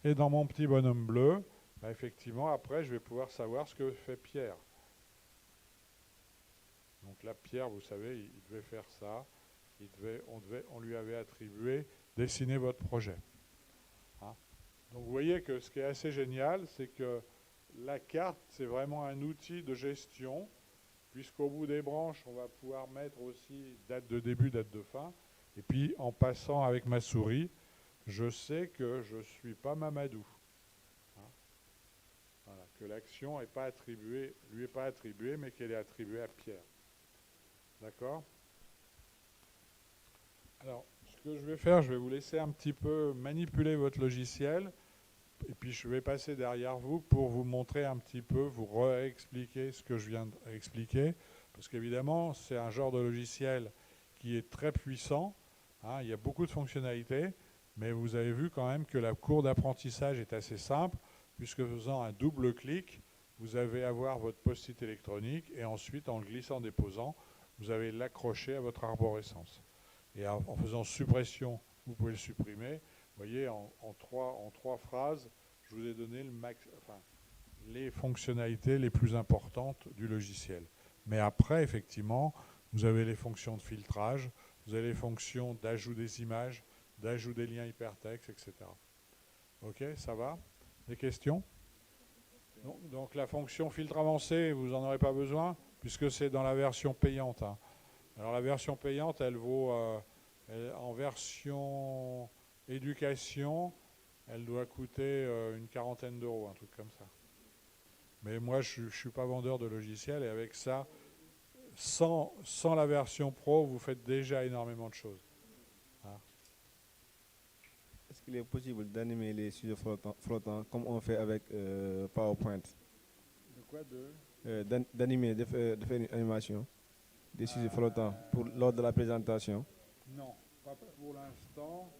Et dans mon petit bonhomme bleu, effectivement, après, je vais pouvoir savoir ce que fait Pierre. Donc là, Pierre, vous savez, il devait faire ça. On lui avait attribué dessiner votre projet. Hein? Donc vous voyez que ce qui est assez génial, c'est que la carte, c'est vraiment un outil de gestion, puisqu'au bout des branches, on va pouvoir mettre aussi date de début, date de fin. Et puis, en passant avec ma souris, je sais que je ne suis pas Mamadou. Hein? Voilà, que l'action n'est pas attribuée, lui est pas attribuée, mais qu'elle est attribuée à Pierre. D'accord ? Alors, ce que je vais faire, je vais vous laisser un petit peu manipuler votre logiciel. Et puis, je vais passer derrière vous pour vous montrer un petit peu, vous réexpliquer ce que je viens d'expliquer. Parce qu'évidemment, c'est un genre de logiciel qui est très puissant. Hein, il y a beaucoup de fonctionnalités. Mais vous avez vu quand même que la courbe d'apprentissage est assez simple, puisque faisant un double clic, vous allez avoir votre post-it électronique. Et ensuite, en le glissant-déposant, vous allez l'accrocher à votre arborescence. Et en faisant suppression, vous pouvez le supprimer. Vous voyez, en trois phrases, je vous ai donné les fonctionnalités les plus importantes du logiciel. Mais après, effectivement, vous avez les fonctions de filtrage, vous avez les fonctions d'ajout des images, d'ajout des liens hypertextes, etc. OK, ça va? Des questions? Donc la fonction filtre avancé, vous n'en aurez pas besoin, puisque c'est dans la version payante, hein. Alors la version payante, elle vaut, en version éducation, elle doit coûter une quarantaine d'euros, un truc comme ça. Mais moi, je ne suis pas vendeur de logiciels, et avec ça, sans la version pro, vous faites déjà énormément de choses, hein. Est-ce qu'il est possible d'animer les sujets flottants comme on fait avec PowerPoint? De quoi D'animer, de faire une animation des sujets flottants lors de la présentation? Non, pas pour l'instant.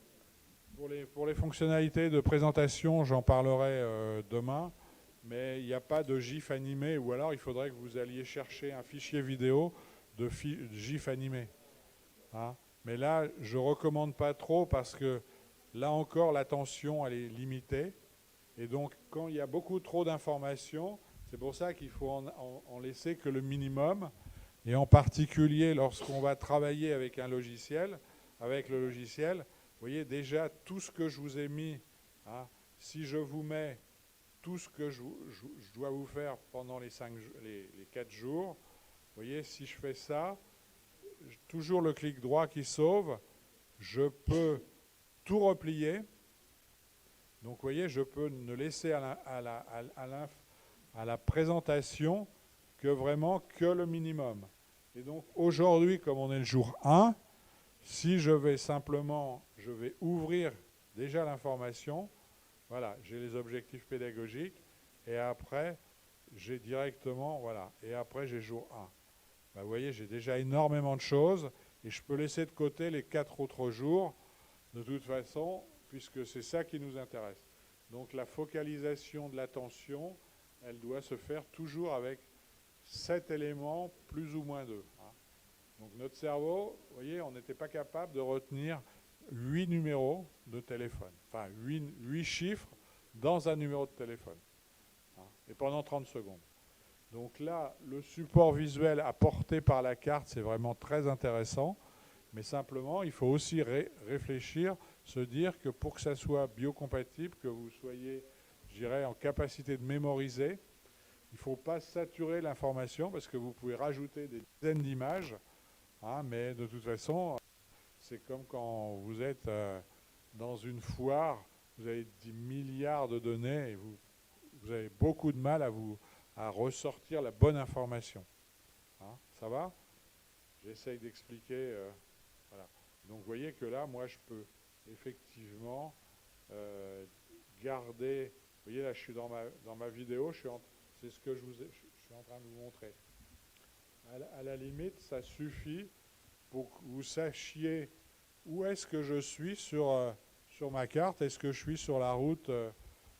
Pour les fonctionnalités de présentation, j'en parlerai demain, mais il n'y a pas de GIF animé, ou alors il faudrait que vous alliez chercher un fichier vidéo de GIF animé, hein. Mais là, je ne recommande pas trop parce que là encore, l'attention, elle est limitée. Et donc, quand il y a beaucoup trop d'informations, c'est pour ça qu'il faut en laisser que le minimum. Et en particulier, lorsqu'on va travailler avec un logiciel, avec le logiciel, vous voyez déjà tout ce que je vous ai mis, hein, si je vous mets tout ce que je dois vous faire pendant les 4 jours, vous voyez, si je fais ça, toujours le clic droit qui sauve, je peux tout replier. Donc vous voyez, je peux ne laisser à la présentation que vraiment que le minimum. Et donc aujourd'hui, comme on est le jour 1, si je vais simplement, je vais ouvrir déjà l'information, voilà, j'ai les objectifs pédagogiques, et après, j'ai directement, voilà, et après j'ai jour 1. Ben, vous voyez, j'ai déjà énormément de choses, et je peux laisser de côté les 4 autres jours, de toute façon, puisque c'est ça qui nous intéresse. Donc la focalisation de l'attention, elle doit se faire toujours avec 7 éléments, plus ou moins 2. Hein. Donc notre cerveau, vous voyez, on n'était pas capable de retenir 8 numéros de téléphone, enfin 8 chiffres dans un numéro de téléphone, hein, et pendant 30 secondes. Donc là, le support visuel apporté par la carte, c'est vraiment très intéressant, mais simplement, il faut aussi réfléchir, se dire que pour que ça soit biocompatible, que vous soyez, je dirais, en capacité de mémoriser, il ne faut pas saturer l'information parce que vous pouvez rajouter des dizaines d'images, hein, mais de toute façon, c'est comme quand vous êtes dans une foire, vous avez 10 milliards de données et vous avez beaucoup de mal à ressortir la bonne information. Hein, ça va? J'essaye d'expliquer. Voilà. Donc vous voyez que là, moi, je peux effectivement garder. Vous voyez, là, je suis dans ma vidéo, c'est ce que je suis en train de vous montrer. À la limite, ça suffit pour que vous sachiez où est-ce que je suis sur ma carte. Est-ce que je suis sur la route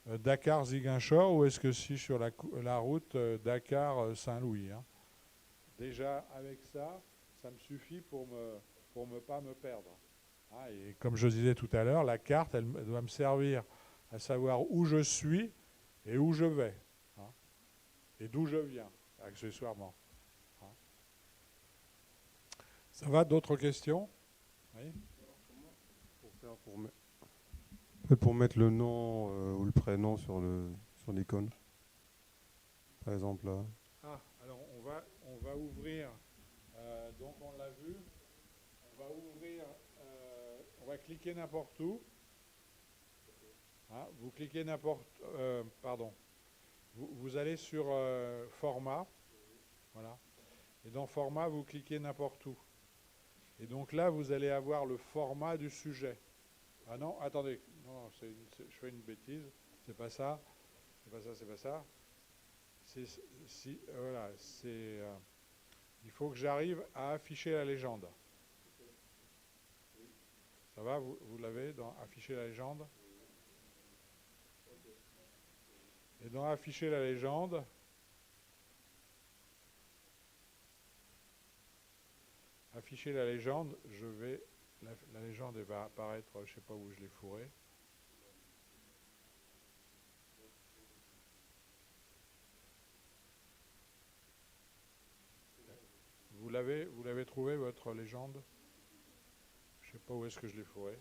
Dakar-Ziguinchor ou est-ce que je suis sur la route Dakar-Saint-Louis, hein. Déjà, avec ça, ça me suffit pour ne pas me perdre. Ah, et comme je disais tout à l'heure, la carte, elle doit me servir à savoir où je suis et où je vais, hein, et d'où je viens, accessoirement. Hein. Ça va, d'autres questions? Oui. Pour mettre le nom ou le prénom sur l'icône, par exemple là. Ah, alors on va ouvrir, donc on l'a vu, on va ouvrir, on va cliquer n'importe où. Hein, vous cliquez pardon. Vous allez sur format, voilà. Et dans format, vous cliquez n'importe où. Et donc là, vous allez avoir le format du sujet. Ah non, attendez, non, je fais une bêtise, c'est pas ça, c'est pas ça, c'est pas ça. Voilà, il faut que j'arrive à afficher la légende. Ça va, vous l'avez dans afficher la légende? Et dans afficher la légende, la légende elle va apparaître, je ne sais pas où je l'ai fourré. Vous l'avez trouvé, votre légende? Je ne sais pas où est-ce que je l'ai fourré.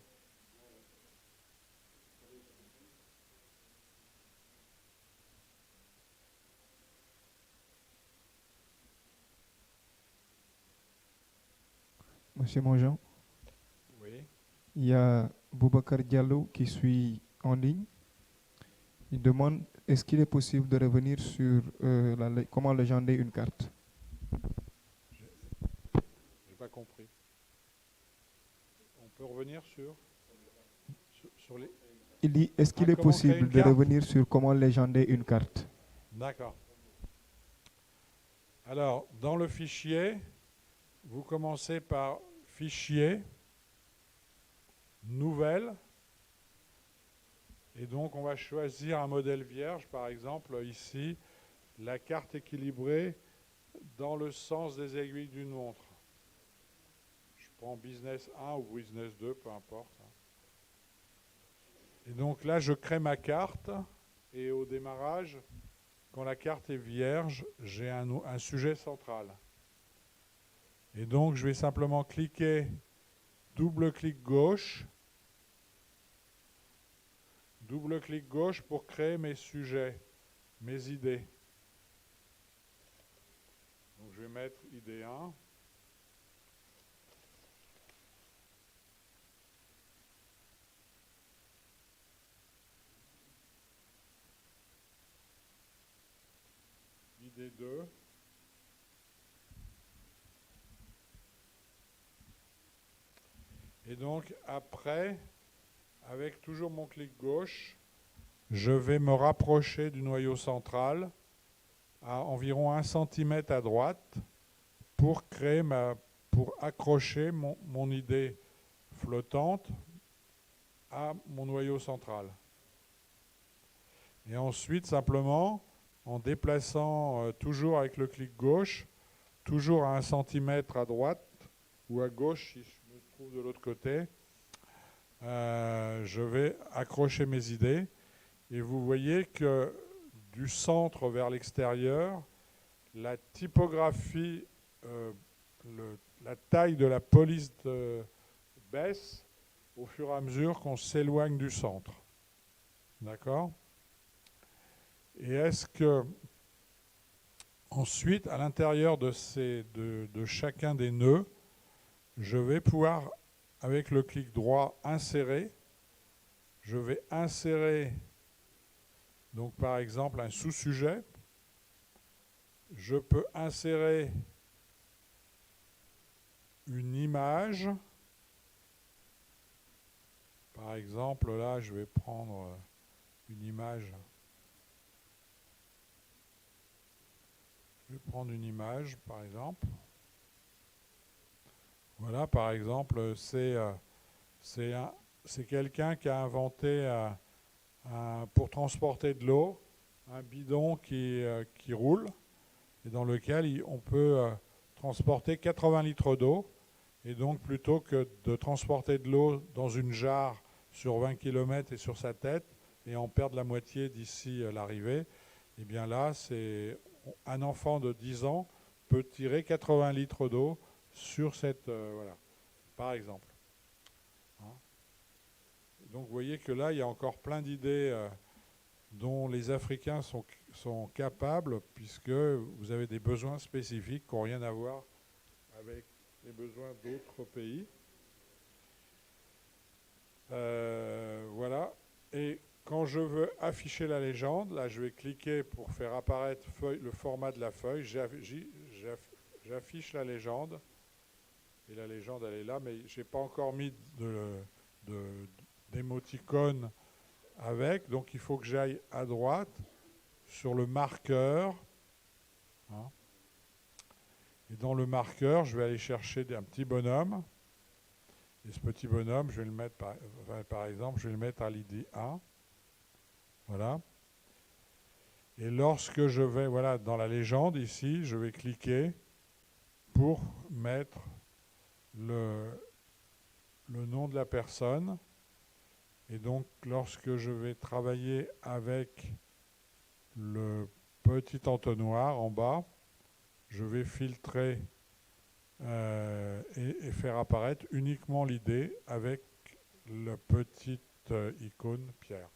Monsieur Mongeon. Oui. Il y a Boubacar Diallo qui suit en ligne. Il demande est-ce qu'il est possible de revenir sur comment légender une carte. J'ai pas compris. On peut revenir sur les... Il dit est-ce qu'il est comment créer possible une de carte? revenir sur comment légender une carte. D'accord. Alors, dans le fichier, vous commencez par Fichier, Nouvelle, et donc on va choisir un modèle vierge, par exemple ici, la carte équilibrée dans le sens des aiguilles d'une montre. Je prends Business 1 ou Business 2, peu importe. Et donc là, je crée ma carte, et au démarrage, quand la carte est vierge, j'ai un sujet central. Et donc, je vais simplement cliquer, double-clic gauche pour créer mes sujets, mes idées. Donc, je vais mettre idée 1. Idée 2. Et donc, après, avec toujours mon clic gauche, je vais me rapprocher du noyau central à environ 1 cm à droite pour accrocher mon idée flottante à mon noyau central. Et ensuite, simplement, en déplaçant toujours avec le clic gauche, toujours à 1 cm à droite ou à gauche si je me trouve de l'autre côté, je vais accrocher mes idées. Et vous voyez que du centre vers l'extérieur, la typographie, la taille de la police baisse au fur et à mesure qu'on s'éloigne du centre. D'accord ? Et est-ce que ensuite, à l'intérieur de chacun des nœuds, je vais pouvoir, avec le clic droit, insérer. Je vais insérer, donc par exemple, un sous-sujet. Je peux insérer une image. Par exemple, là, je vais prendre une image. Je vais prendre une image, par exemple. Voilà, par exemple, c'est quelqu'un qui a inventé, pour transporter de l'eau, un bidon qui roule et dans lequel on peut transporter 80 litres d'eau. Et donc, plutôt que de transporter de l'eau dans une jarre sur 20 km et sur sa tête et en perdre la moitié d'ici l'arrivée, eh bien là, un enfant de 10 ans peut tirer 80 litres d'eau sur cette... voilà, par exemple. Hein. Donc vous voyez que là, il y a encore plein d'idées dont les Africains sont capables, puisque vous avez des besoins spécifiques qui n'ont rien à voir avec les besoins d'autres pays. Voilà. Et quand je veux afficher la légende, là, je vais cliquer pour faire apparaître le format de la feuille. J'affiche la légende. Et la légende, elle est là, mais je n'ai pas encore mis d'émoticône avec. Donc, il faut que j'aille à droite sur le marqueur. Hein. Et dans le marqueur, je vais aller chercher un petit bonhomme. Et ce petit bonhomme, je vais le mettre, par exemple, je vais le mettre à l'idée 1. Voilà. Et lorsque je vais, voilà, dans la légende, ici, je vais cliquer pour mettre le nom de la personne. Et donc, lorsque je vais travailler avec le petit entonnoir en bas, je vais filtrer et faire apparaître uniquement l'idée avec la petite icône Pierre.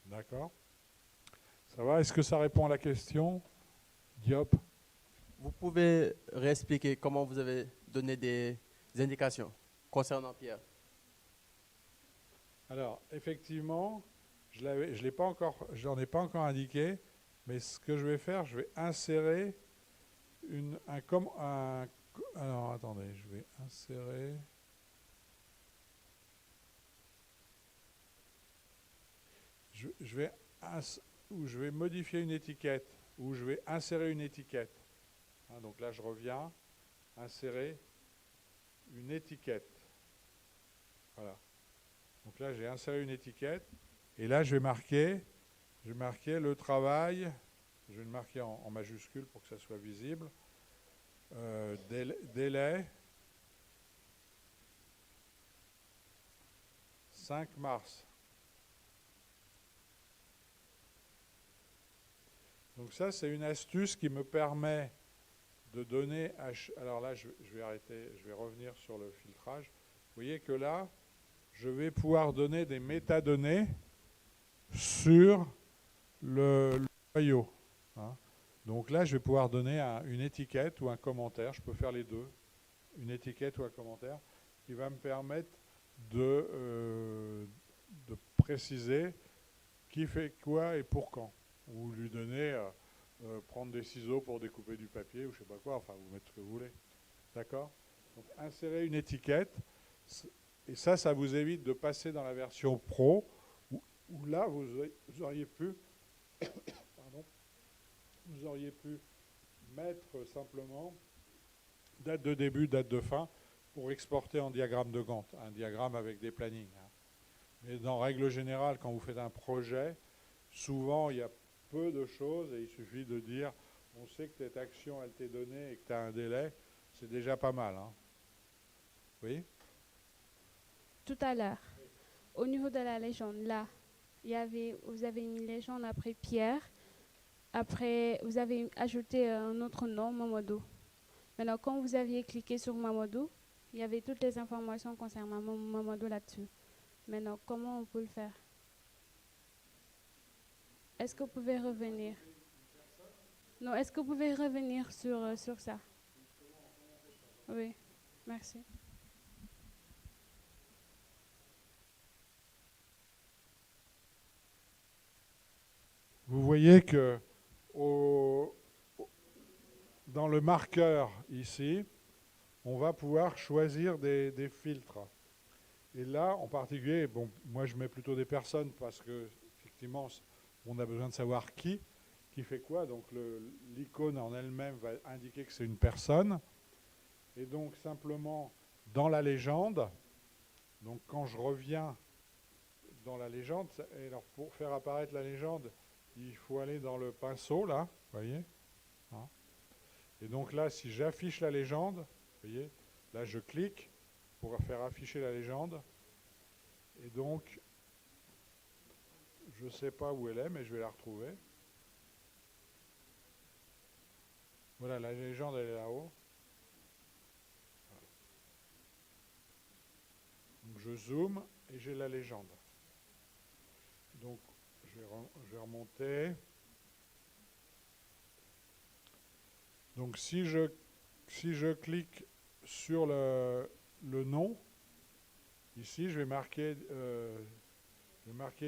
D'accord ? Ça va ? Est-ce que ça répond à la question, Diop ? Vous pouvez réexpliquer comment vous avez donné des indications concernant Pierre? Alors, effectivement, je l'ai pas encore, j'en ai pas encore indiqué, mais ce que je vais faire, je vais insérer alors, attendez, je vais insérer. Je vais modifier une étiquette, ou je vais insérer une étiquette. Hein, donc là, je reviens, insérer une étiquette. Voilà. Donc là, j'ai inséré une étiquette, et là, je vais marquer le travail, je vais le marquer en majuscule pour que ça soit visible. Délai 5 mars. Donc ça, c'est une astuce qui me permet de donner... Alors là, je vais arrêter, je vais revenir sur le filtrage. Vous voyez que là, je vais pouvoir donner des métadonnées sur le noyau. Hein. Donc là, je vais pouvoir donner une étiquette ou un commentaire. Je peux faire les deux. Une étiquette ou un commentaire qui va me permettre de préciser qui fait quoi et pour quand. Ou lui donner, prendre des ciseaux pour découper du papier ou je sais pas quoi. Enfin, vous mettez ce que vous voulez. D'accord ? Donc, insérer une étiquette. Et ça vous évite de passer dans la version pro où là, vous auriez pu... pardon, vous auriez pu mettre simplement date de début, date de fin, pour exporter en diagramme de Gantt, un diagramme avec des plannings. Hein. Mais dans règle générale, quand vous faites un projet, souvent il y a peu de choses et il suffit de dire on sait que cette action elle t'est donnée et que tu as un délai, c'est déjà pas mal. Hein. Oui ? Tout à l'heure, au niveau de la légende, là, vous avez une légende après Pierre. Après, vous avez ajouté un autre nom, Mamadou. Maintenant, quand vous aviez cliqué sur Mamadou, il y avait toutes les informations concernant Mamadou là-dessus. Maintenant, comment on peut le faire? Est-ce que vous pouvez revenir? Non, est-ce que vous pouvez revenir sur ça? Oui, merci. Vous voyez que dans le marqueur ici, on va pouvoir choisir des filtres. Et là, en particulier, bon, moi je mets plutôt des personnes parce que effectivement, on a besoin de savoir qui fait quoi. Donc l'icône en elle-même va indiquer que c'est une personne. Et donc simplement dans la légende, donc quand je reviens dans la légende, et alors pour faire apparaître la légende, il faut aller dans le pinceau là, vous voyez. Hein. Et donc là, si j'affiche la légende, vous voyez, là je clique pour faire afficher la légende. Et donc, je ne sais pas où elle est, mais je vais la retrouver. Voilà, la légende, elle est là-haut. Voilà. Donc je zoome et j'ai la légende. Donc, je vais remonter. Donc si je clique sur le nom, ici je vais marquer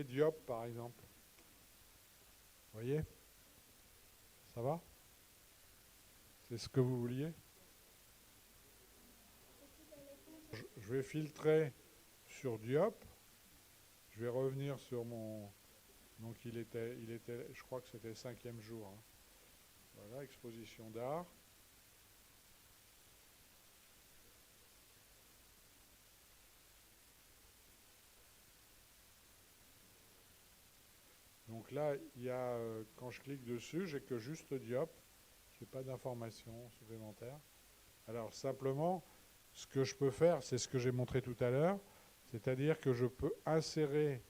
Diop par exemple. Vous voyez? Ça va? C'est ce que vous vouliez? Je vais filtrer sur Diop. Je vais revenir sur mon... Donc il était, je crois que c'était le 5e jour. Hein. Voilà, exposition d'art. Donc là, il y a, quand je clique dessus, j'ai que juste Diop. Je n'ai pas d'informations supplémentaires. Alors simplement, ce que je peux faire, c'est ce que j'ai montré tout à l'heure, c'est-à-dire que je peux insérer,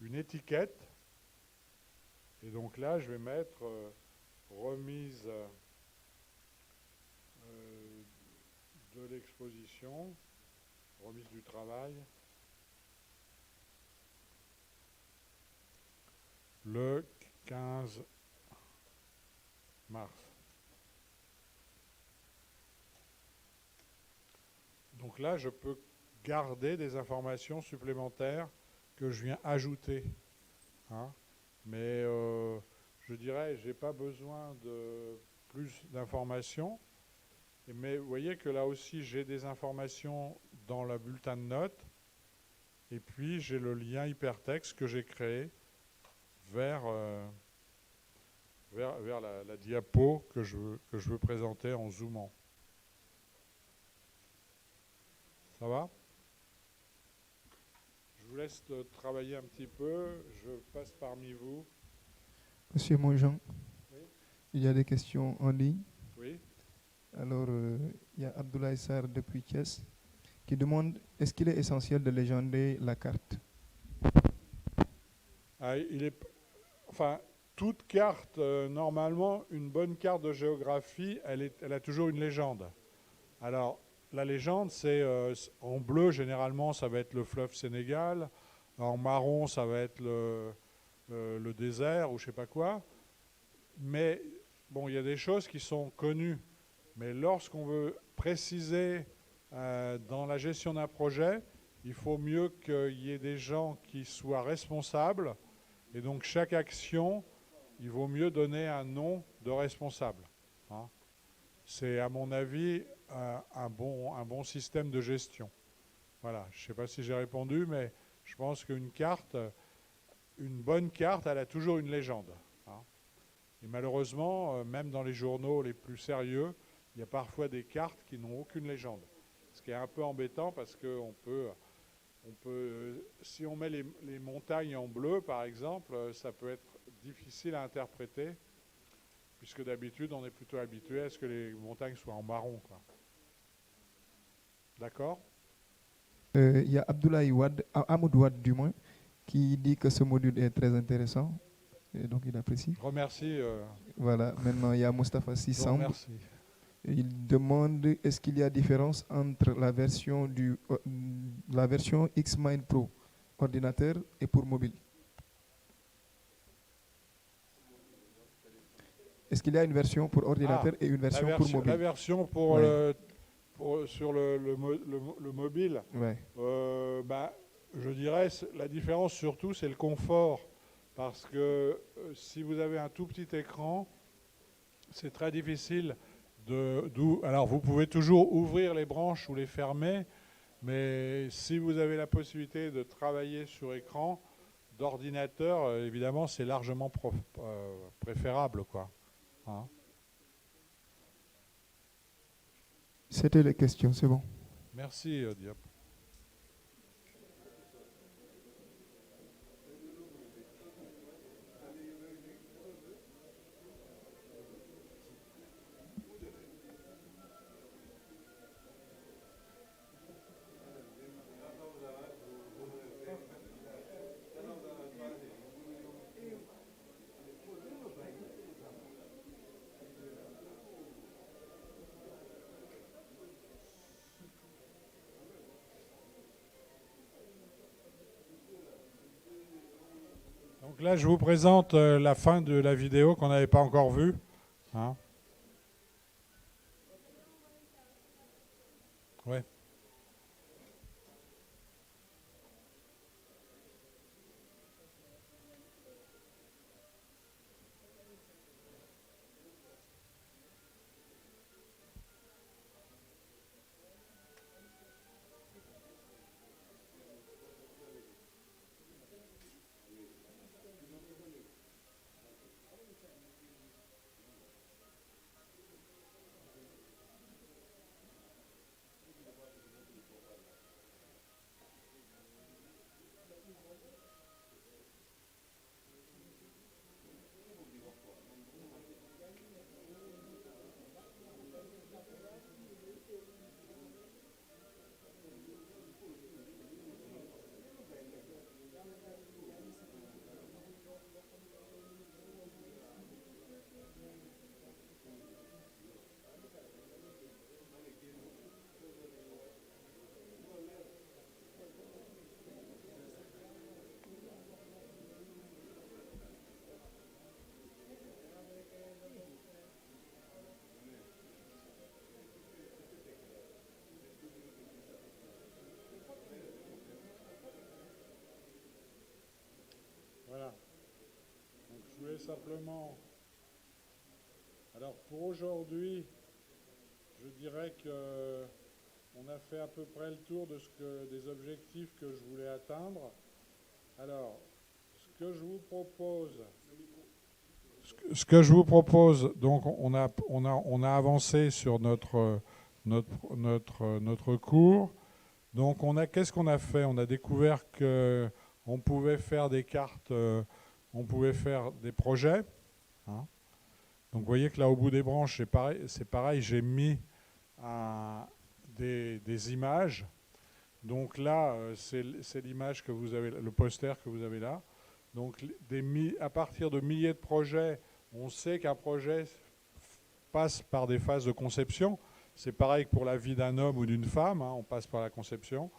une étiquette. Et donc là, je vais mettre remise de l'exposition, remise du travail, le 15 mars. donc là, je peux garder des informations supplémentaires que je viens ajouter. Hein. Mais je dirais, je n'ai pas besoin de plus d'informations. Mais vous voyez que là aussi, j'ai des informations dans le bulletin de notes. Et puis, j'ai le lien hypertexte que j'ai créé vers la diapo que je veux présenter en zoomant. Ça va? Je vous laisse travailler un petit peu. Je passe parmi vous. Monsieur Monjean, Oui. il y a des questions en ligne. Oui. Alors, il y a Abdoulaye Sarr depuis Thiès qui demande est-ce qu'il est essentiel de légender la carte? Enfin, toute carte, normalement, une bonne carte de géographie, elle a toujours une légende. Alors, la légende, c'est en bleu, généralement, ça va être le fleuve Sénégal. En marron, ça va être le désert ou je ne sais pas quoi. Mais, bon, il y a des choses qui sont connues. Mais lorsqu'on veut préciser dans la gestion d'un projet, il faut mieux qu'il y ait des gens qui soient responsables. Et donc, chaque action, il vaut mieux donner un nom de responsable. Hein. C'est, à mon avis, un bon système de gestion. Voilà, je ne sais pas si j'ai répondu, mais je pense qu'une carte, une bonne carte, elle a toujours une légende. Hein. Et malheureusement, même dans les journaux les plus sérieux, il y a parfois des cartes qui n'ont aucune légende. Ce qui est un peu embêtant parce qu'on peut, si on met les montagnes en bleu, par exemple, ça peut être difficile à interpréter, puisque d'habitude, on est plutôt habitué à ce que les montagnes soient en marron, quoi. D'accord? Il y a Abdoulaye Wade, Amadou Wade du moins, qui dit que ce module est très intéressant. Et donc, il apprécie. Je remercie. Voilà, maintenant, il y a Moustapha Sissamb. Merci. Il demande est-ce qu'il y a différence entre la version Xmind Pro ordinateur et pour mobile. Est-ce qu'il y a une version pour ordinateur et une version pour mobile? La version pour, ouais. Sur le mobile, ouais. Je dirais la différence surtout c'est le confort. Parce que si vous avez un tout petit écran, c'est très difficile alors vous pouvez toujours ouvrir les branches ou les fermer, mais si vous avez la possibilité de travailler sur écran d'ordinateur, évidemment c'est largement préférable, quoi. Hein? C'était les questions, c'est bon. Merci Diop. Donc là, je vous présente la fin de la vidéo qu'on n'avait pas encore vue. Hein? Ouais. simplement... Alors pour aujourd'hui, je dirais que on a fait à peu près le tour des objectifs que je voulais atteindre. Alors, ce que je vous propose, donc on a avancé sur notre cours. Donc qu'est-ce qu'on a fait? On a découvert que on pouvait faire des cartes, on pouvait faire des projets. Hein. Donc vous voyez que là au bout des branches, c'est pareil, j'ai mis des images. Donc là, c'est l'image que vous avez, le poster que vous avez là. Donc à partir de milliers de projets, on sait qu'un projet passe par des phases de conception. C'est pareil que pour la vie d'un homme ou d'une femme, hein, on passe par la conception.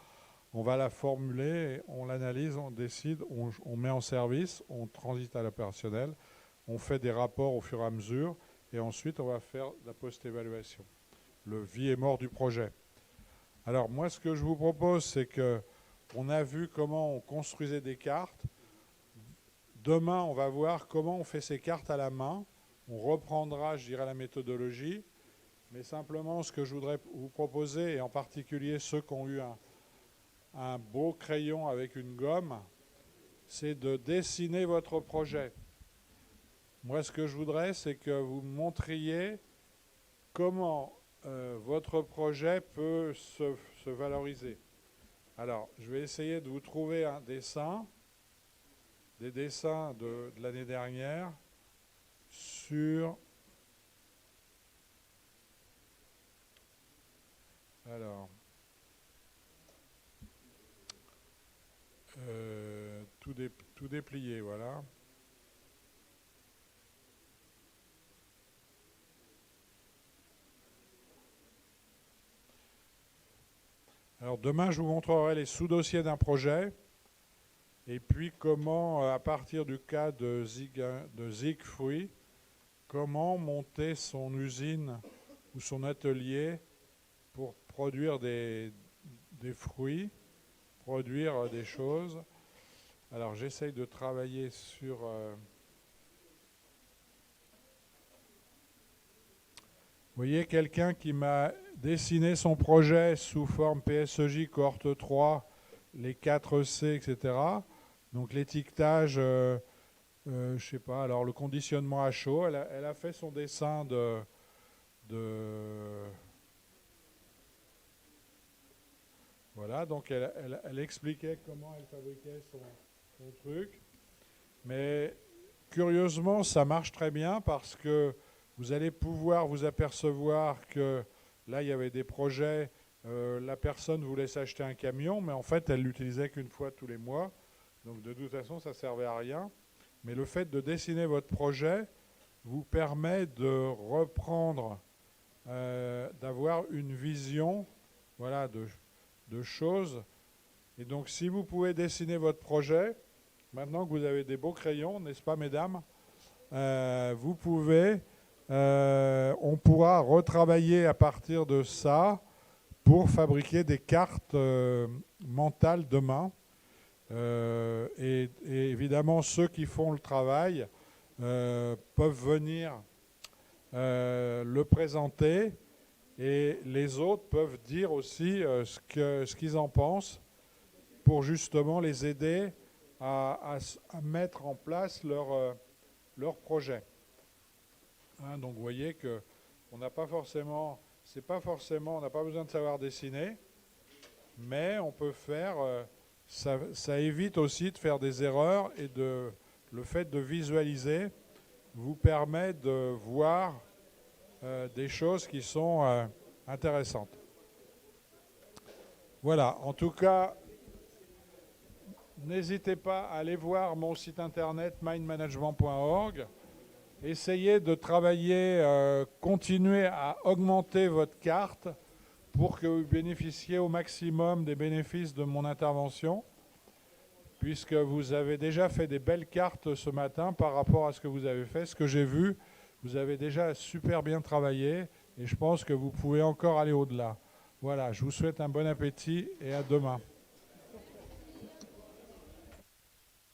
On va la formuler, on l'analyse, on décide, on met en service, on transite à l'opérationnel, on fait des rapports au fur et à mesure, et ensuite on va faire la post-évaluation, le vie et mort du projet. Alors moi, ce que je vous propose, c'est qu'on a vu comment on construisait des cartes. Demain, on va voir comment on fait ces cartes à la main. On reprendra, je dirais, la méthodologie. Mais simplement, ce que je voudrais vous proposer, et en particulier ceux qui ont eu un beau crayon avec une gomme, c'est de dessiner votre projet. Moi, ce que je voudrais, c'est que vous montriez comment votre projet peut se valoriser. Alors, je vais essayer de vous trouver un dessin, des dessins de l'année dernière sur... Alors, tout déplié, voilà. Alors demain, je vous montrerai les sous-dossiers d'un projet et puis comment, à partir du cas de Siegfried, comment monter son usine ou son atelier pour produire des fruits, produire des choses. Alors j'essaye de travailler sur... Vous voyez, quelqu'un qui m'a dessiné son projet sous forme PSEJ, cohorte 3, les 4 C, etc. Donc l'étiquetage, je ne sais pas, alors le conditionnement à chaud, elle a fait son dessin Voilà, donc elle expliquait comment elle fabriquait son truc. Mais curieusement, ça marche très bien parce que vous allez pouvoir vous apercevoir que là, il y avait des projets, la personne voulait s'acheter un camion, mais en fait, elle l'utilisait qu'une fois tous les mois. Donc de toute façon, ça ne servait à rien. Mais le fait de dessiner votre projet vous permet de reprendre, d'avoir une vision, voilà, de choses. Et donc, si vous pouvez dessiner votre projet, maintenant que vous avez des beaux crayons, n'est-ce pas, mesdames, vous pouvez, on pourra retravailler à partir de ça pour fabriquer des cartes mentales demain. Et évidemment, ceux qui font le travail peuvent venir le présenter. Et les autres peuvent dire aussi ce qu'ils en pensent pour justement les aider à mettre en place leur projet. Hein, donc vous voyez qu'on n'a pas forcément, on n'a pas besoin de savoir dessiner, mais on peut faire, ça évite aussi de faire des erreurs et le fait de visualiser vous permet de voir des choses qui sont intéressantes. Voilà, en tout cas, n'hésitez pas à aller voir mon site internet mindmanagement.org. Essayez de travailler, continuez à augmenter votre carte pour que vous bénéficiez au maximum des bénéfices de mon intervention, puisque vous avez déjà fait des belles cartes ce matin par rapport à ce que vous avez fait, ce que j'ai vu. Vous avez déjà super bien travaillé et je pense que vous pouvez encore aller au-delà. Voilà, je vous souhaite un bon appétit et à demain.